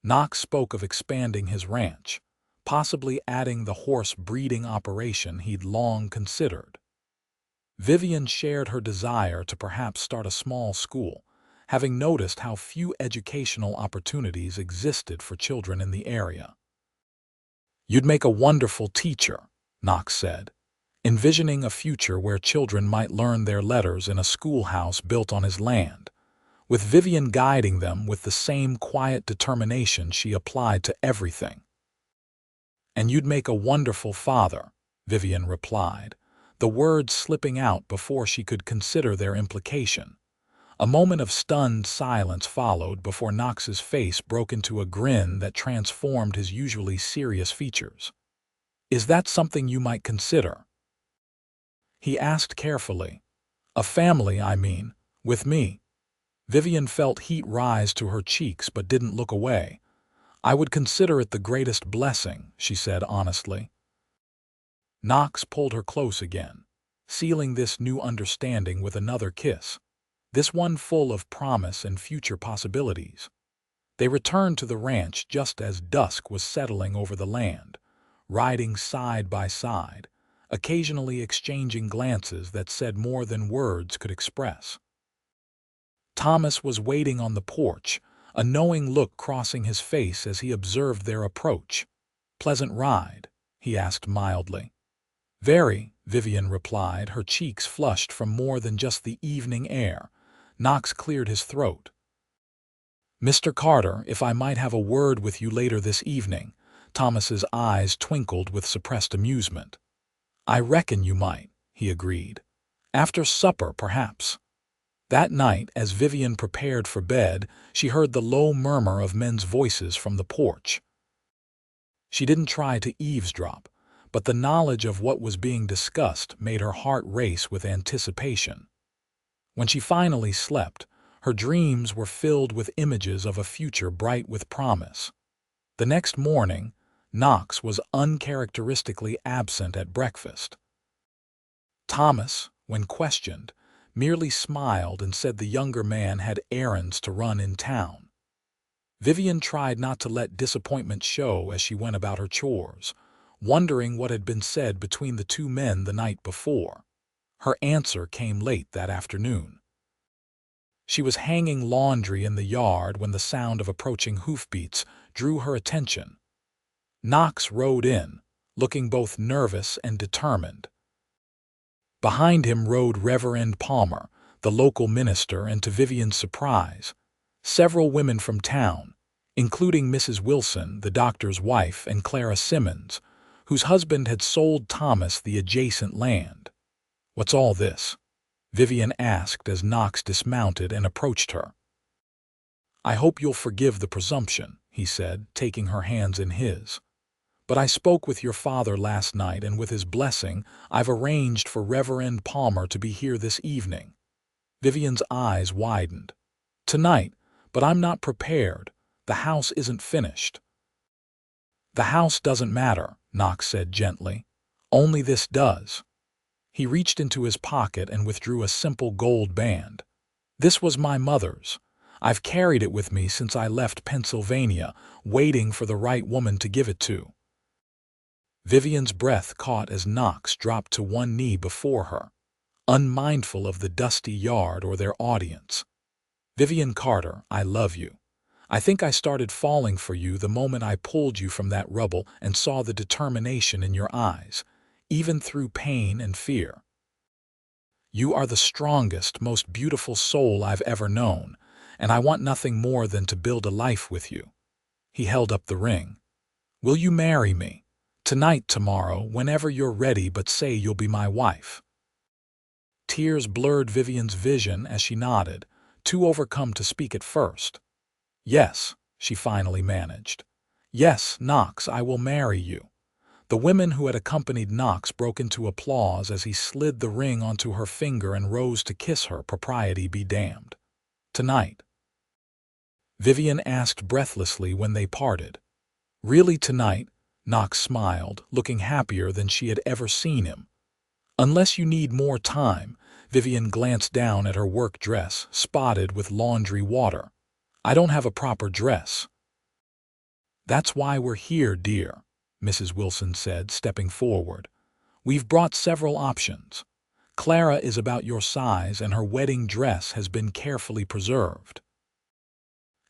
[SPEAKER 1] Knox spoke of expanding his ranch, possibly adding the horse breeding operation he'd long considered. Vivian shared her desire to perhaps start a small school, having noticed how few educational opportunities existed for children in the area. "You'd make a wonderful teacher," Knox said, envisioning a future where children might learn their letters in a schoolhouse built on his land, with Vivian guiding them with the same quiet determination she applied to everything. "And you'd make a wonderful father," Vivian replied, the words slipping out before she could consider their implication. A moment of stunned silence followed before Knox's face broke into a grin that transformed his usually serious features. "Is that something you might consider?" he asked carefully. "A family, I mean, with me." Vivian felt heat rise to her cheeks but didn't look away. "I would consider it the greatest blessing," she said honestly. Knox pulled her close again, sealing this new understanding with another kiss, this one full of promise and future possibilities. They returned to the ranch just as dusk was settling over the land, riding side by side, occasionally exchanging glances that said more than words could express. Thomas was waiting on the porch, a knowing look crossing his face as he observed their approach. "Pleasant ride?" he asked mildly. "Very," Vivian replied, her cheeks flushed from more than just the evening air. Knox cleared his throat. "Mr. Carter, if I might have a word with you later this evening." Thomas's eyes twinkled with suppressed amusement. "I reckon you might," he agreed. "After supper, perhaps." That night, as Vivian prepared for bed, she heard the low murmur of men's voices from the porch. She didn't try to eavesdrop, but the knowledge of what was being discussed made her heart race with anticipation. When she finally slept, her dreams were filled with images of a future bright with promise. The next morning, Knox was uncharacteristically absent at breakfast. Thomas, when questioned, merely smiled and said the younger man had errands to run in town. Vivian tried not to let disappointment show as she went about her chores, wondering what had been said between the two men the night before. Her answer came late that afternoon. She was hanging laundry in the yard when the sound of approaching hoofbeats drew her attention. Knox rode in, looking both nervous and determined. Behind him rode Reverend Palmer, the local minister, and to Vivian's surprise, several women from town, including Mrs. Wilson, the doctor's wife, and Clara Simmons, whose husband had sold Thomas the adjacent land. "What's all this?" Vivian asked as Knox dismounted and approached her. "I hope you'll forgive the presumption," he said, taking her hands in his. "But I spoke with your father last night, and with his blessing, I've arranged for Reverend Palmer to be here this evening." Vivian's eyes widened. "Tonight, but I'm not prepared. The house isn't finished." "The house doesn't matter," Knox said gently. "Only this does." He reached into his pocket and withdrew a simple gold band. "This was my mother's. I've carried it with me since I left Pennsylvania, waiting for the right woman to give it to." Vivian's breath caught as Knox dropped to one knee before her, unmindful of the dusty yard or their audience. "Vivian Carter, I love you. I think I started falling for you the moment I pulled you from that rubble and saw the determination in your eyes, even through pain and fear. You are the strongest, most beautiful soul I've ever known, and I want nothing more than to build a life with you." He held up the ring. "Will you marry me? Tonight, tomorrow, whenever you're ready, but say you'll be my wife." Tears blurred Vivian's vision as she nodded, too overcome to speak at first. "Yes," she finally managed. "Yes, Knox, I will marry you." The women who had accompanied Knox broke into applause as he slid the ring onto her finger and rose to kiss her, propriety be damned. "Tonight?" Vivian asked breathlessly when they parted. "Really tonight?" Knox smiled, looking happier than she had ever seen him. "Unless you need more time." Vivian glanced down at her work dress, spotted with laundry water. "I don't have a proper dress." "That's why we're here, dear," Mrs. Wilson said, stepping forward. "We've brought several options. Clara is about your size, and her wedding dress has been carefully preserved.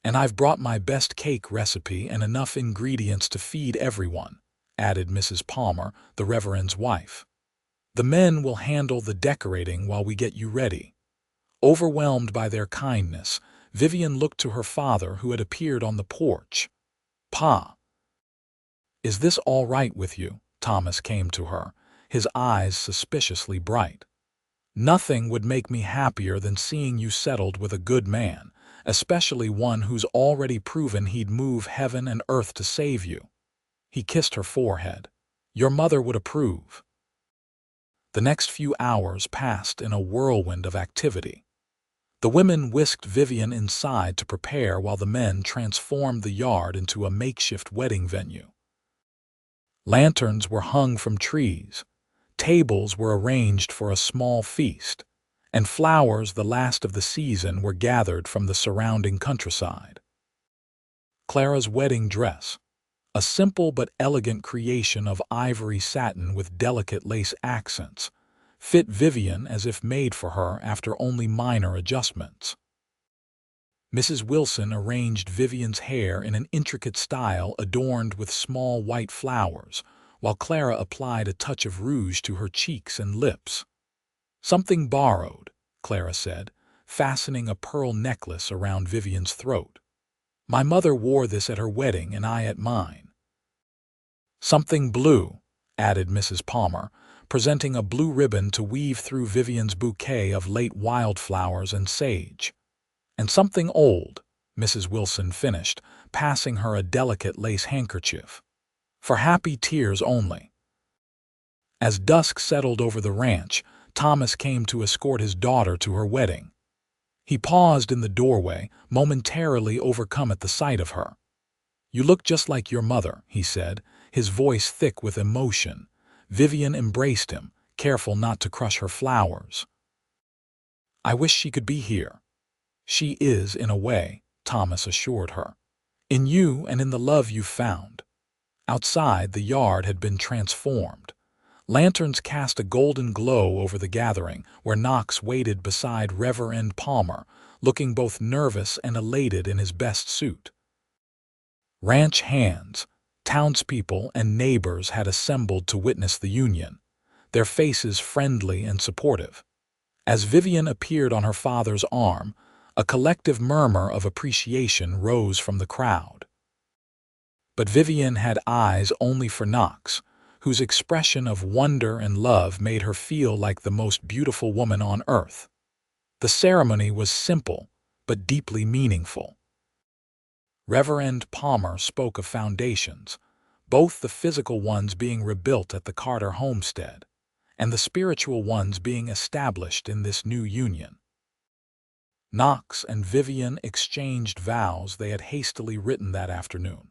[SPEAKER 1] And I've brought my best cake recipe and enough ingredients to feed everyone," added Mrs. Palmer, the Reverend's wife. "The men will handle the decorating while we get you ready." Overwhelmed by their kindness, Vivian looked to her father, who had appeared on the porch. "Pa, is this all right with you?" Thomas came to her, his eyes suspiciously bright. "Nothing would make me happier than seeing you settled with a good man, especially one who's already proven he'd move heaven and earth to save you." He kissed her forehead. "Your mother would approve." The next few hours passed in a whirlwind of activity. The women whisked Vivian inside to prepare while the men transformed the yard into a makeshift wedding venue. Lanterns were hung from trees, tables were arranged for a small feast, and flowers, the last of the season, were gathered from the surrounding countryside. Clara's wedding dress, a simple but elegant creation of ivory satin with delicate lace accents, fit Vivian as if made for her after only minor adjustments. Mrs. Wilson arranged Vivian's hair in an intricate style adorned with small white flowers, while Clara applied a touch of rouge to her cheeks and lips. "Something borrowed," Clara said, fastening a pearl necklace around Vivian's throat. "My mother wore this at her wedding and I at mine." "Something blue," added Mrs. Palmer, presenting a blue ribbon to weave through Vivian's bouquet of late wildflowers and sage. "And something old," Mrs. Wilson finished, passing her a delicate lace handkerchief. "For happy tears only." As dusk settled over the ranch, Thomas came to escort his daughter to her wedding. He paused in the doorway, momentarily overcome at the sight of her. "You look just like your mother," he said, his voice thick with emotion. Vivian embraced him, careful not to crush her flowers. "I wish she could be here." "She is, in a way," Thomas assured her. "In you and in the love you've found." Outside, the yard had been transformed. Lanterns cast a golden glow over the gathering, where Knox waited beside Reverend Palmer, looking both nervous and elated in his best suit. Ranch hands, townspeople, and neighbors had assembled to witness the union, their faces friendly and supportive. As Vivian appeared on her father's arm, a collective murmur of appreciation rose from the crowd. But Vivian had eyes only for Knox, whose expression of wonder and love made her feel like the most beautiful woman on earth. The ceremony was simple, but deeply meaningful. Reverend Palmer spoke of foundations, both the physical ones being rebuilt at the Carter homestead, and the spiritual ones being established in this new union. Knox and Vivian exchanged vows they had hastily written that afternoon,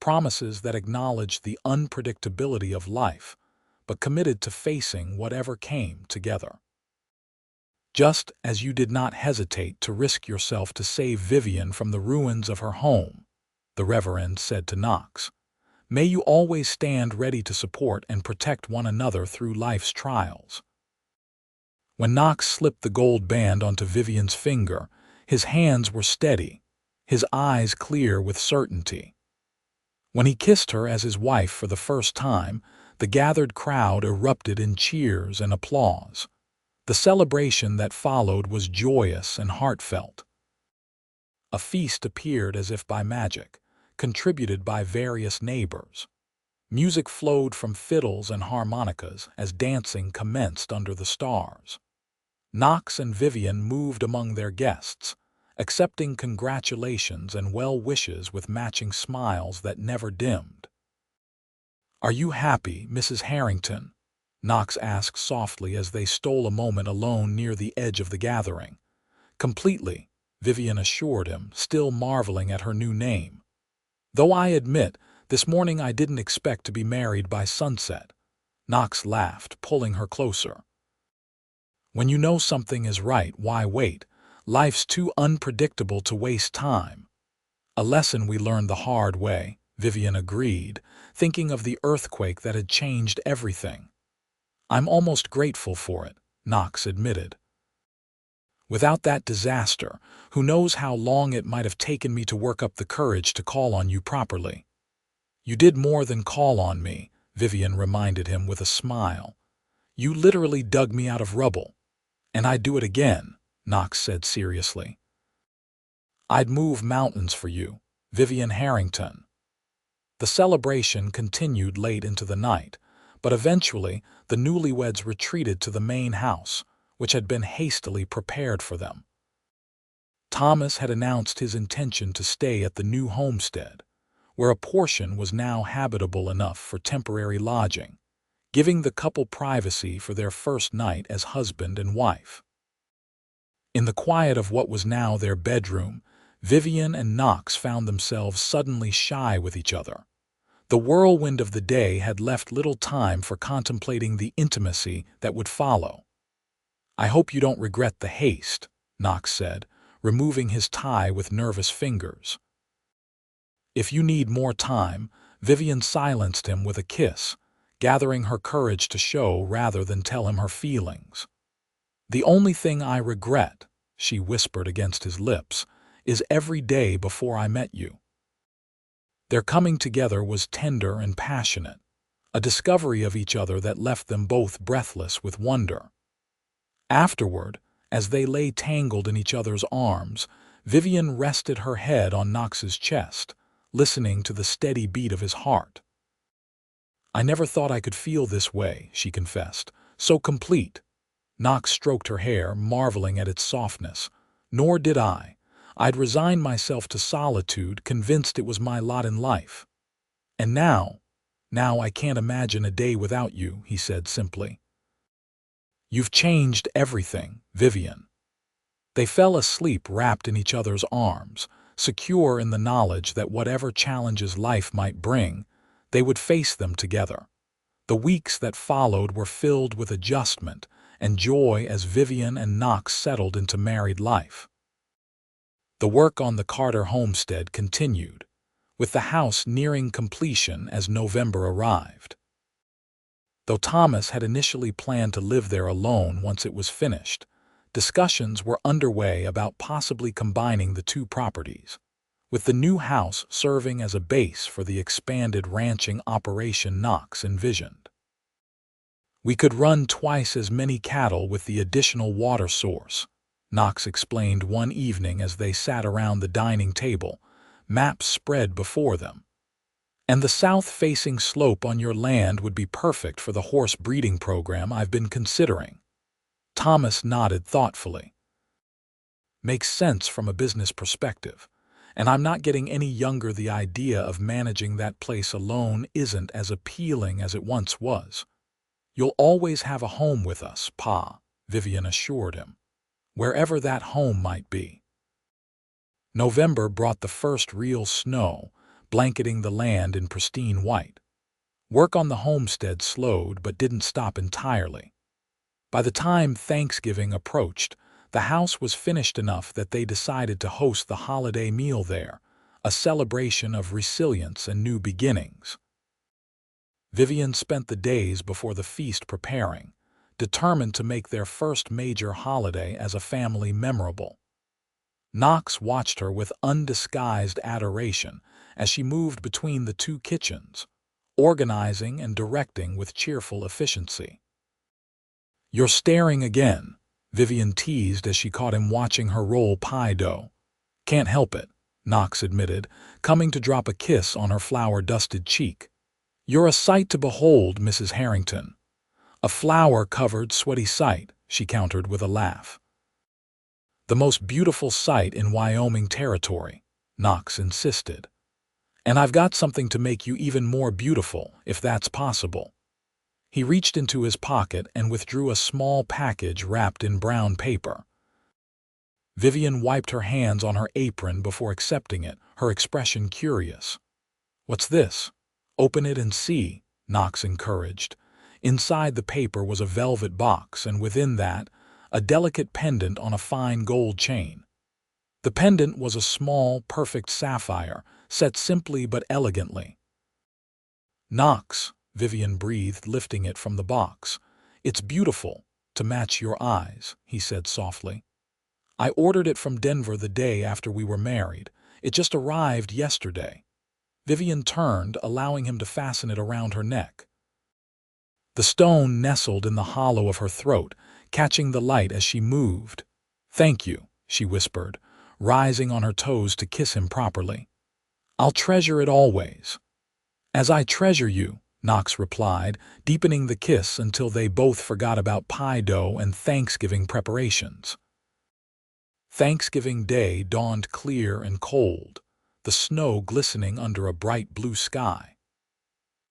[SPEAKER 1] promises that acknowledged the unpredictability of life, but committed to facing whatever came together. Just as you did not hesitate to risk yourself to save Vivian from the ruins of her home, the Reverend said to Knox, may you always stand ready to support and protect one another through life's trials. When Knox slipped the gold band onto Vivian's finger, his hands were steady, his eyes clear with certainty. When he kissed her as his wife for the first time, the gathered crowd erupted in cheers and applause. The celebration that followed was joyous and heartfelt. A feast appeared as if by magic, contributed by various neighbors. Music flowed from fiddles and harmonicas as dancing commenced under the stars. Knox and Vivian moved among their guests, accepting congratulations and well wishes with matching smiles that never dimmed. "Are you happy, Mrs. Harrington?" Knox asked softly as they stole a moment alone near the edge of the gathering. "Completely," Vivian assured him, still marveling at her new name. "Though I admit, this morning I didn't expect to be married by sunset." Knox laughed, pulling her closer. "When you know something is right, why wait? Life's too unpredictable to waste time." "A lesson we learned the hard way," Vivian agreed, thinking of the earthquake that had changed everything. "I'm almost grateful for it," Knox admitted. "Without that disaster, who knows how long it might have taken me to work up the courage to call on you properly." "You did more than call on me," Vivian reminded him with a smile. "You literally dug me out of rubble. And I'd do it again," Knox said seriously. "I'd move mountains for you, Vivian Harrington." The celebration continued late into the night, but eventually the newlyweds retreated to the main house, which had been hastily prepared for them. Thomas had announced his intention to stay at the new homestead, where a portion was now habitable enough for temporary lodging, giving the couple privacy for their first night as husband and wife. In the quiet of what was now their bedroom, Vivian and Knox found themselves suddenly shy with each other. The whirlwind of the day had left little time for contemplating the intimacy that would follow. "I hope you don't regret the haste," Knox said, removing his tie with nervous fingers. "If you need more time," Vivian silenced him with a kiss, gathering her courage to show rather than tell him her feelings. "The only thing I regret," she whispered against his lips, "is every day before I met you." Their coming together was tender and passionate, a discovery of each other that left them both breathless with wonder. Afterward, as they lay tangled in each other's arms, Vivian rested her head on Knox's chest, listening to the steady beat of his heart. "I never thought I could feel this way," she confessed, "so complete." Knox stroked her hair, marveling at its softness. "Nor did I. I'd resigned myself to solitude, convinced it was my lot in life. And now I can't imagine a day without you," he said simply. "You've changed everything, Vivian." They fell asleep wrapped in each other's arms, secure in the knowledge that whatever challenges life might bring, they would face them together. The weeks that followed were filled with adjustment and joy as Vivian and Knox settled into married life. The work on the Carter homestead continued. with the house nearing completion as November arrived. Though Thomas had initially planned to live there alone once it was finished, discussions were underway about possibly combining the two properties, with the new house serving as a base for the expanded ranching operation Knox envisioned. "We could run twice as many cattle with the additional water source," Knox explained one evening as they sat around the dining table, maps spread before them. "And the south-facing slope on your land would be perfect for the horse breeding program I've been considering." Thomas nodded thoughtfully. "Makes sense from a business perspective, and I'm not getting any younger. The idea of managing that place alone isn't as appealing as it once was." "You'll always have a home with us, Pa," Vivian assured him, "wherever that home might be." November brought the first real snow, blanketing the land in pristine white. Work on the homestead slowed but didn't stop entirely. By the time Thanksgiving approached, the house was finished enough that they decided to host the holiday meal there, a celebration of resilience and new beginnings. Vivian spent the days before the feast preparing, determined to make their first major holiday as a family memorable. Knox watched her with undisguised adoration as she moved between the two kitchens, organizing and directing with cheerful efficiency. "You're staring again," Vivian teased as she caught him watching her roll pie dough. "Can't help it," Knox admitted, coming to drop a kiss on her flour-dusted cheek. "You're a sight to behold, Mrs. Harrington." "A flour-covered, sweaty sight," she countered with a laugh. "The most beautiful sight in Wyoming Territory," Knox insisted. "And I've got something to make you even more beautiful, if that's possible." He reached into his pocket and withdrew a small package wrapped in brown paper. Vivian wiped her hands on her apron before accepting it, her expression curious. "What's this?" "Open it and see," Knox encouraged. Inside the paper was a velvet box, and within that, a delicate pendant on a fine gold chain. The pendant was a small, perfect sapphire, set simply but elegantly. "Knox," Vivian breathed, lifting it from the box. "It's beautiful, to match your eyes," he said softly. "I ordered it from Denver the day after we were married. It just arrived yesterday." Vivian turned, allowing him to fasten it around her neck. The stone nestled in the hollow of her throat, catching the light as she moved. "Thank you," she whispered, rising on her toes to kiss him properly. "I'll treasure it always." "As I treasure you," Knox replied, deepening the kiss until they both forgot about pie dough and Thanksgiving preparations. Thanksgiving Day dawned clear and cold, the snow glistening under a bright blue sky.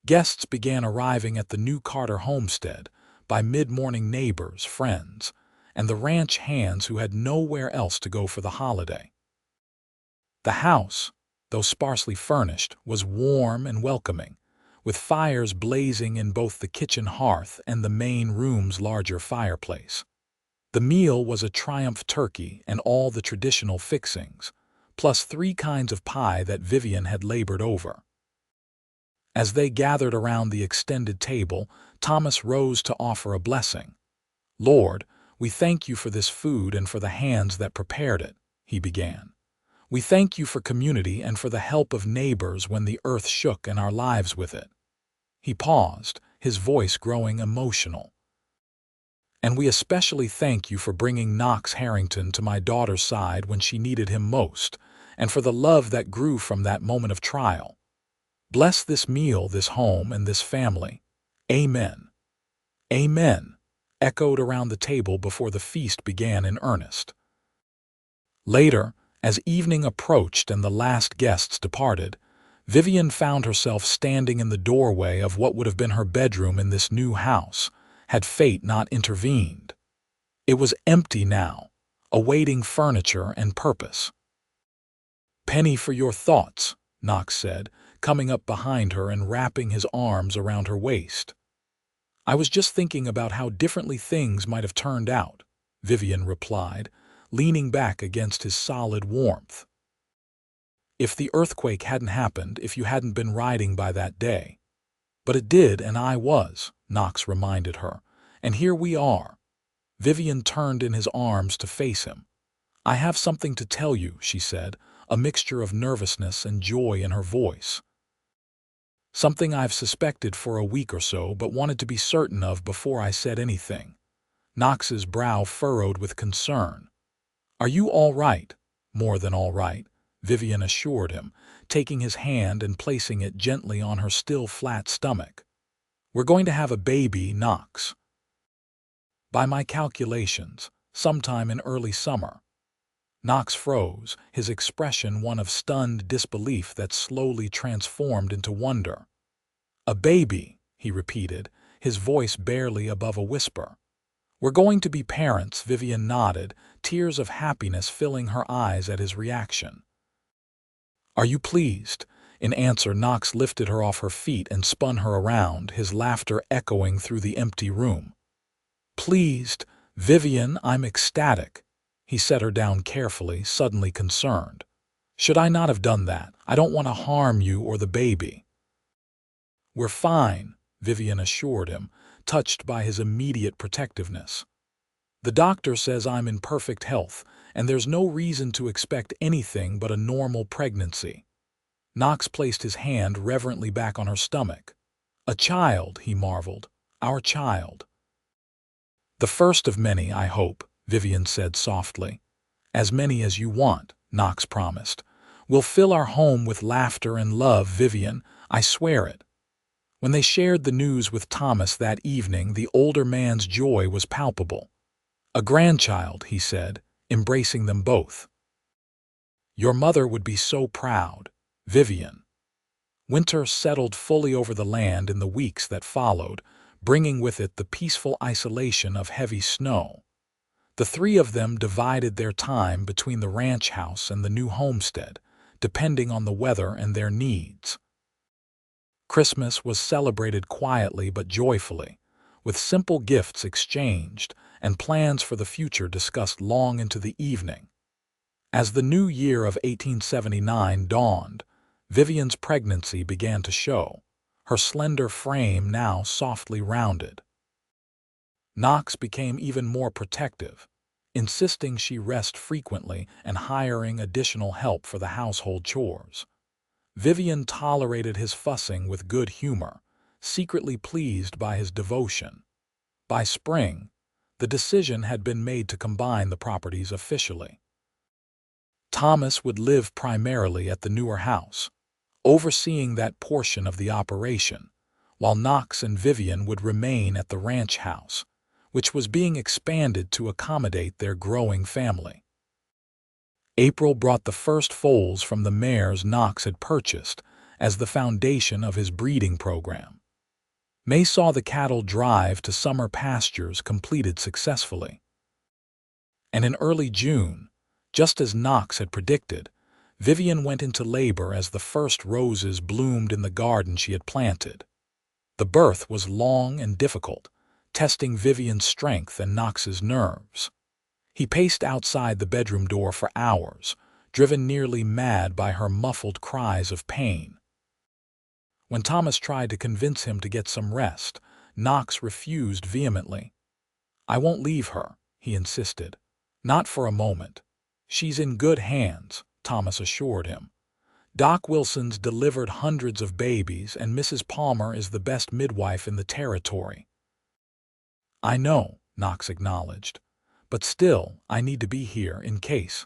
[SPEAKER 1] Guests began arriving at the new Carter homestead by mid-morning neighbors, friends, and the ranch hands who had nowhere else to go for the holiday. The house, though sparsely furnished, was warm and welcoming, with fires blazing in both the kitchen hearth and the main room's larger fireplace. The meal was a triumph turkey and all the traditional fixings, plus 3 kinds of pie that Vivian had labored over. As they gathered around the extended table, Thomas rose to offer a blessing. "Lord, we thank you for this food and for the hands that prepared it," he began. "We thank you for community and for the help of neighbors when the earth shook and our lives with it." He paused, his voice growing emotional. "And we especially thank you for bringing Knox Harrington to my daughter's side when she needed him most, and for the love that grew from that moment of trial. Bless this meal, this home, and this family. Amen." "Amen," echoed around the table before the feast began in earnest. Later, as evening approached and the last guests departed, Vivian found herself standing in the doorway of what would have been her bedroom in this new house, had fate not intervened. It was empty now, awaiting furniture and purpose. "Penny for your thoughts," Knox said, coming up behind her and wrapping his arms around her waist. "I was just thinking about how differently things might have turned out," Vivian replied, leaning back against his solid warmth. If the earthquake hadn't happened, if you hadn't been riding by that day. But it did, and I was, Knox reminded her. And here we are. Vivian turned in his arms to face him. I have something to tell you, she said, a mixture of nervousness and joy in her voice. Something I've suspected for a week or so, but wanted to be certain of before I said anything. Knox's brow furrowed with concern. Are you all right? More than all right, Vivian assured him, taking his hand and placing it gently on her still flat stomach. We're going to have a baby, Knox. By my calculations, sometime in early summer. Knox froze, his expression one of stunned disbelief that slowly transformed into wonder. A baby, he repeated, his voice barely above a whisper. We're going to be parents, Vivian nodded, tears of happiness filling her eyes at his reaction. Are you pleased? In answer, Knox lifted her off her feet and spun her around, his laughter echoing through the empty room. Pleased? Vivian, I'm ecstatic. He set her down carefully, suddenly concerned. Should I not have done that? I don't want to harm you or the baby. We're fine, Vivian assured him, touched by his immediate protectiveness. The doctor says I'm in perfect health, and there's no reason to expect anything but a normal pregnancy. Knox placed his hand reverently back on her stomach. A child, he marveled. Our child. The first of many, I hope, Vivian said softly. As many as you want, Knox promised. We'll fill our home with laughter and love, Vivian, I swear it. When they shared the news with Thomas that evening, the older man's joy was palpable. A grandchild, he said, embracing them both. Your mother would be so proud, Vivian. Winter settled fully over the land in the weeks that followed, bringing with it the peaceful isolation of heavy snow. The three of them divided their time between the ranch house and the new homestead, depending on the weather and their needs. Christmas was celebrated quietly but joyfully, with simple gifts exchanged and plans for the future discussed long into the evening. As the new year of 1879 dawned, Vivian's pregnancy began to show, her slender frame now softly rounded. Knox became even more protective, insisting she rest frequently and hiring additional help for the household chores. Vivian tolerated his fussing with good humor, secretly pleased by his devotion. By spring, the decision had been made to combine the properties officially. Thomas would live primarily at the newer house, overseeing that portion of the operation, while Knox and Vivian would remain at the ranch house, which was being expanded to accommodate their growing family. April brought the first foals from the mares Knox had purchased as the foundation of his breeding program. May saw the cattle drive to summer pastures completed successfully. And in early June, just as Knox had predicted, Vivian went into labor as the first roses bloomed in the garden she had planted. The birth was long and difficult, testing Vivian's strength and Knox's nerves. He paced outside the bedroom door for hours, driven nearly mad by her muffled cries of pain. When Thomas tried to convince him to get some rest, Knox refused vehemently. I won't leave her, he insisted. Not for a moment. She's in good hands, Thomas assured him. Doc Wilson's delivered hundreds of babies, and Mrs. Palmer is the best midwife in the territory. I know, Knox acknowledged. But still, I need to be here in case.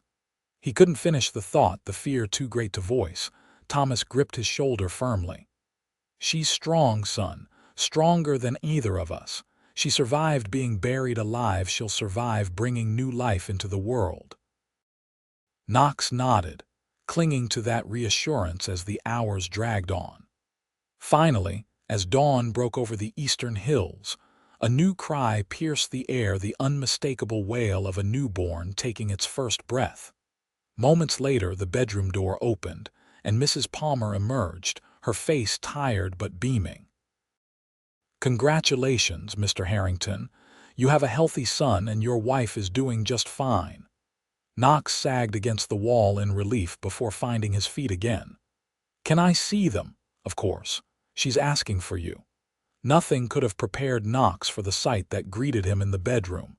[SPEAKER 1] He couldn't finish the thought, the fear too great to voice. Thomas gripped his shoulder firmly. She's strong, son, stronger than either of us. She survived being buried alive. She'll survive bringing new life into the world. Knox nodded, clinging to that reassurance as the hours dragged on. Finally, as dawn broke over the eastern hills, a new cry pierced the air, the unmistakable wail of a newborn taking its first breath. Moments later, the bedroom door opened, and Mrs. Palmer emerged, her face tired but beaming. Congratulations, Mr. Harrington. You have a healthy son and your wife is doing just fine. Knox sagged against the wall in relief before finding his feet again. "Can I see them?" "Of course. She's asking for you." Nothing could have prepared Knox for the sight that greeted him in the bedroom.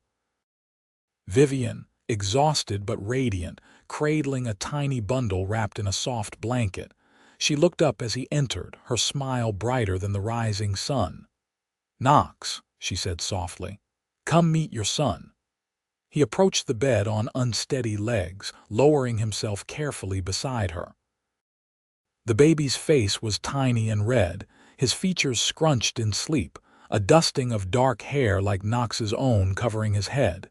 [SPEAKER 1] Vivian, exhausted but radiant, cradling a tiny bundle wrapped in a soft blanket. She looked up as he entered, her smile brighter than the rising sun. "Knox," she said softly, "come meet your son." He approached the bed on unsteady legs, lowering himself carefully beside her. The baby's face was tiny and red, his features scrunched in sleep, a dusting of dark hair like Knox's own covering his head.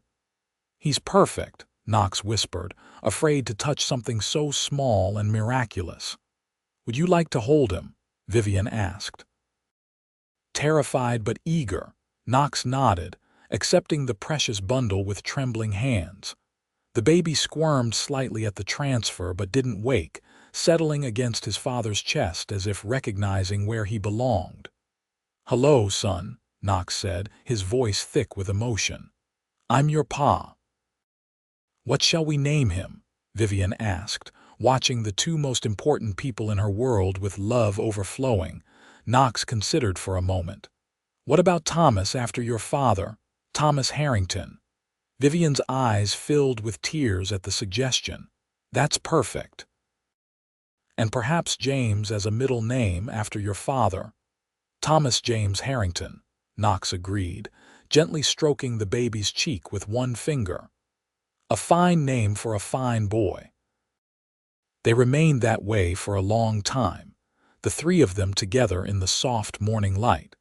[SPEAKER 1] "He's perfect," Knox whispered, afraid to touch something so small and miraculous. "Would you like to hold him?" Vivian asked. Terrified but eager, Knox nodded, accepting the precious bundle with trembling hands. The baby squirmed slightly at the transfer but didn't wake, settling against his father's chest as if recognizing where he belonged. "Hello, son," Knox said, his voice thick with emotion. "I'm your pa." "What shall we name him?" Vivian asked, watching the two most important people in her world with love overflowing. Knox considered for a moment. "What about Thomas after your father? Thomas Harrington." Vivian's eyes filled with tears at the suggestion. "That's perfect." "And perhaps James as a middle name after your father." "Thomas James Harrington," Knox agreed, gently stroking the baby's cheek with one finger. "A fine name for a fine boy." They remained that way for a long time, the three of them together in the soft morning light.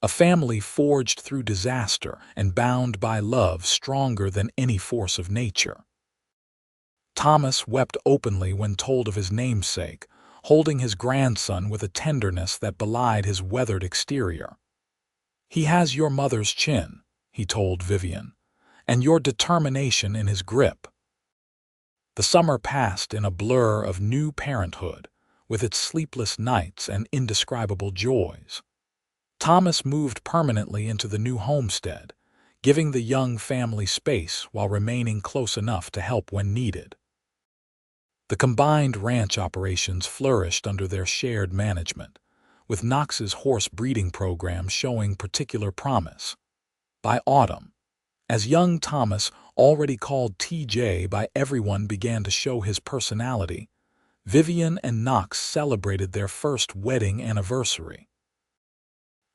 [SPEAKER 1] A family forged through disaster and bound by love stronger than any force of nature. Thomas wept openly when told of his namesake, holding his grandson with a tenderness that belied his weathered exterior. "He has your mother's chin," he told Vivian, "and your determination in his grip." The summer passed in a blur of new parenthood, with its sleepless nights and indescribable joys. Thomas moved permanently into the new homestead, giving the young family space while remaining close enough to help when needed. The combined ranch operations flourished under their shared management, with Knox's horse breeding program showing particular promise. By autumn, as young Thomas, already called TJ by everyone, began to show his personality, Vivian and Knox celebrated their first wedding anniversary.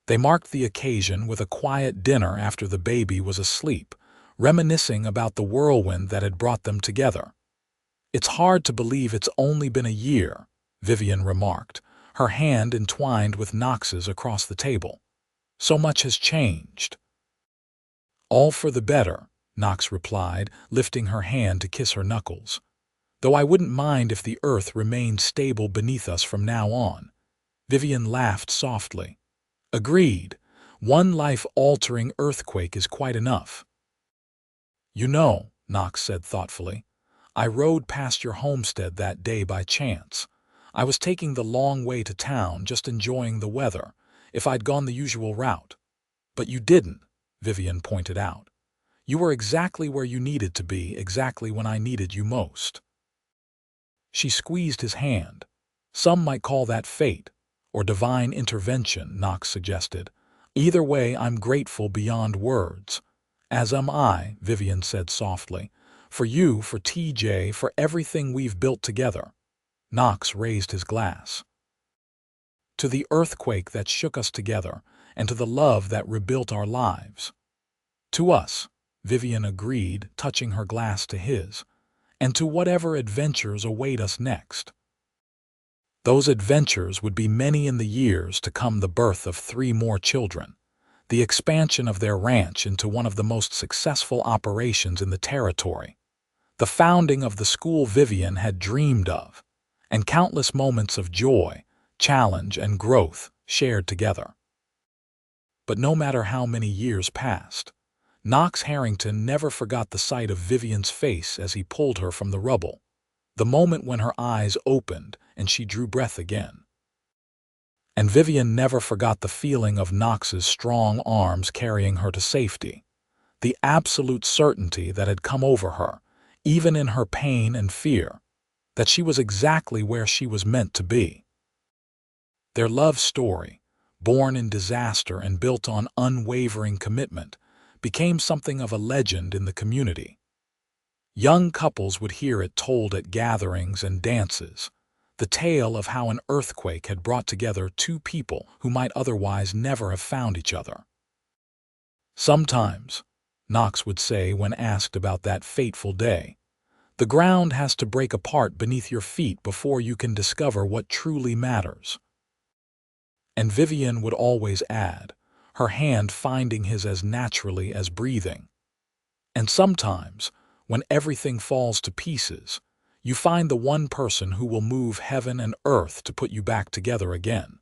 [SPEAKER 1] They marked the occasion with a quiet dinner after the baby was asleep, reminiscing about the whirlwind that had brought them together. "It's hard to believe it's only been a year," Vivian remarked, her hand entwined with Knox's across the table. "So much has changed." "All for the better," Knox replied, lifting her hand to kiss her knuckles. "Though I wouldn't mind if the earth remained stable beneath us from now on." Vivian laughed softly. "Agreed. One life-altering earthquake is quite enough." "You know," Knox said thoughtfully, "I rode past your homestead that day by chance. I was taking the long way to town, just enjoying the weather, if I'd gone the usual route. But you didn't," Vivian pointed out. "You were exactly where you needed to be, exactly when I needed you most." She squeezed his hand. "Some might call that fate, or divine intervention," Knox suggested. "Either way, I'm grateful beyond words." "As am I," Vivian said softly. "For you, for TJ, for everything we've built together." Knox raised his glass. "To the earthquake that shook us together, and to the love that rebuilt our lives." "To us," Vivian agreed, touching her glass to his. "And to whatever adventures await us next." Those adventures would be many in the years to come: the birth of 3 more children, the expansion of their ranch into one of the most successful operations in the territory, the founding of the school Vivian had dreamed of, and countless moments of joy, challenge, and growth shared together. But no matter how many years passed, Knox Harrington never forgot the sight of Vivian's face as he pulled her from the rubble, the moment when her eyes opened and she drew breath again. And Vivian never forgot the feeling of Knox's strong arms carrying her to safety, the absolute certainty that had come over her, even in her pain and fear, that she was exactly where she was meant to be. Their love story, born in disaster and built on unwavering commitment, became something of a legend in the community. Young couples would hear it told at gatherings and dances, the tale of how an earthquake had brought together two people who might otherwise never have found each other. Sometimes, Knox would say when asked about that fateful day, the ground has to break apart beneath your feet before you can discover what truly matters. And Vivian would always add, her hand finding his as naturally as breathing. And sometimes, when everything falls to pieces, you find the one person who will move heaven and earth to put you back together again.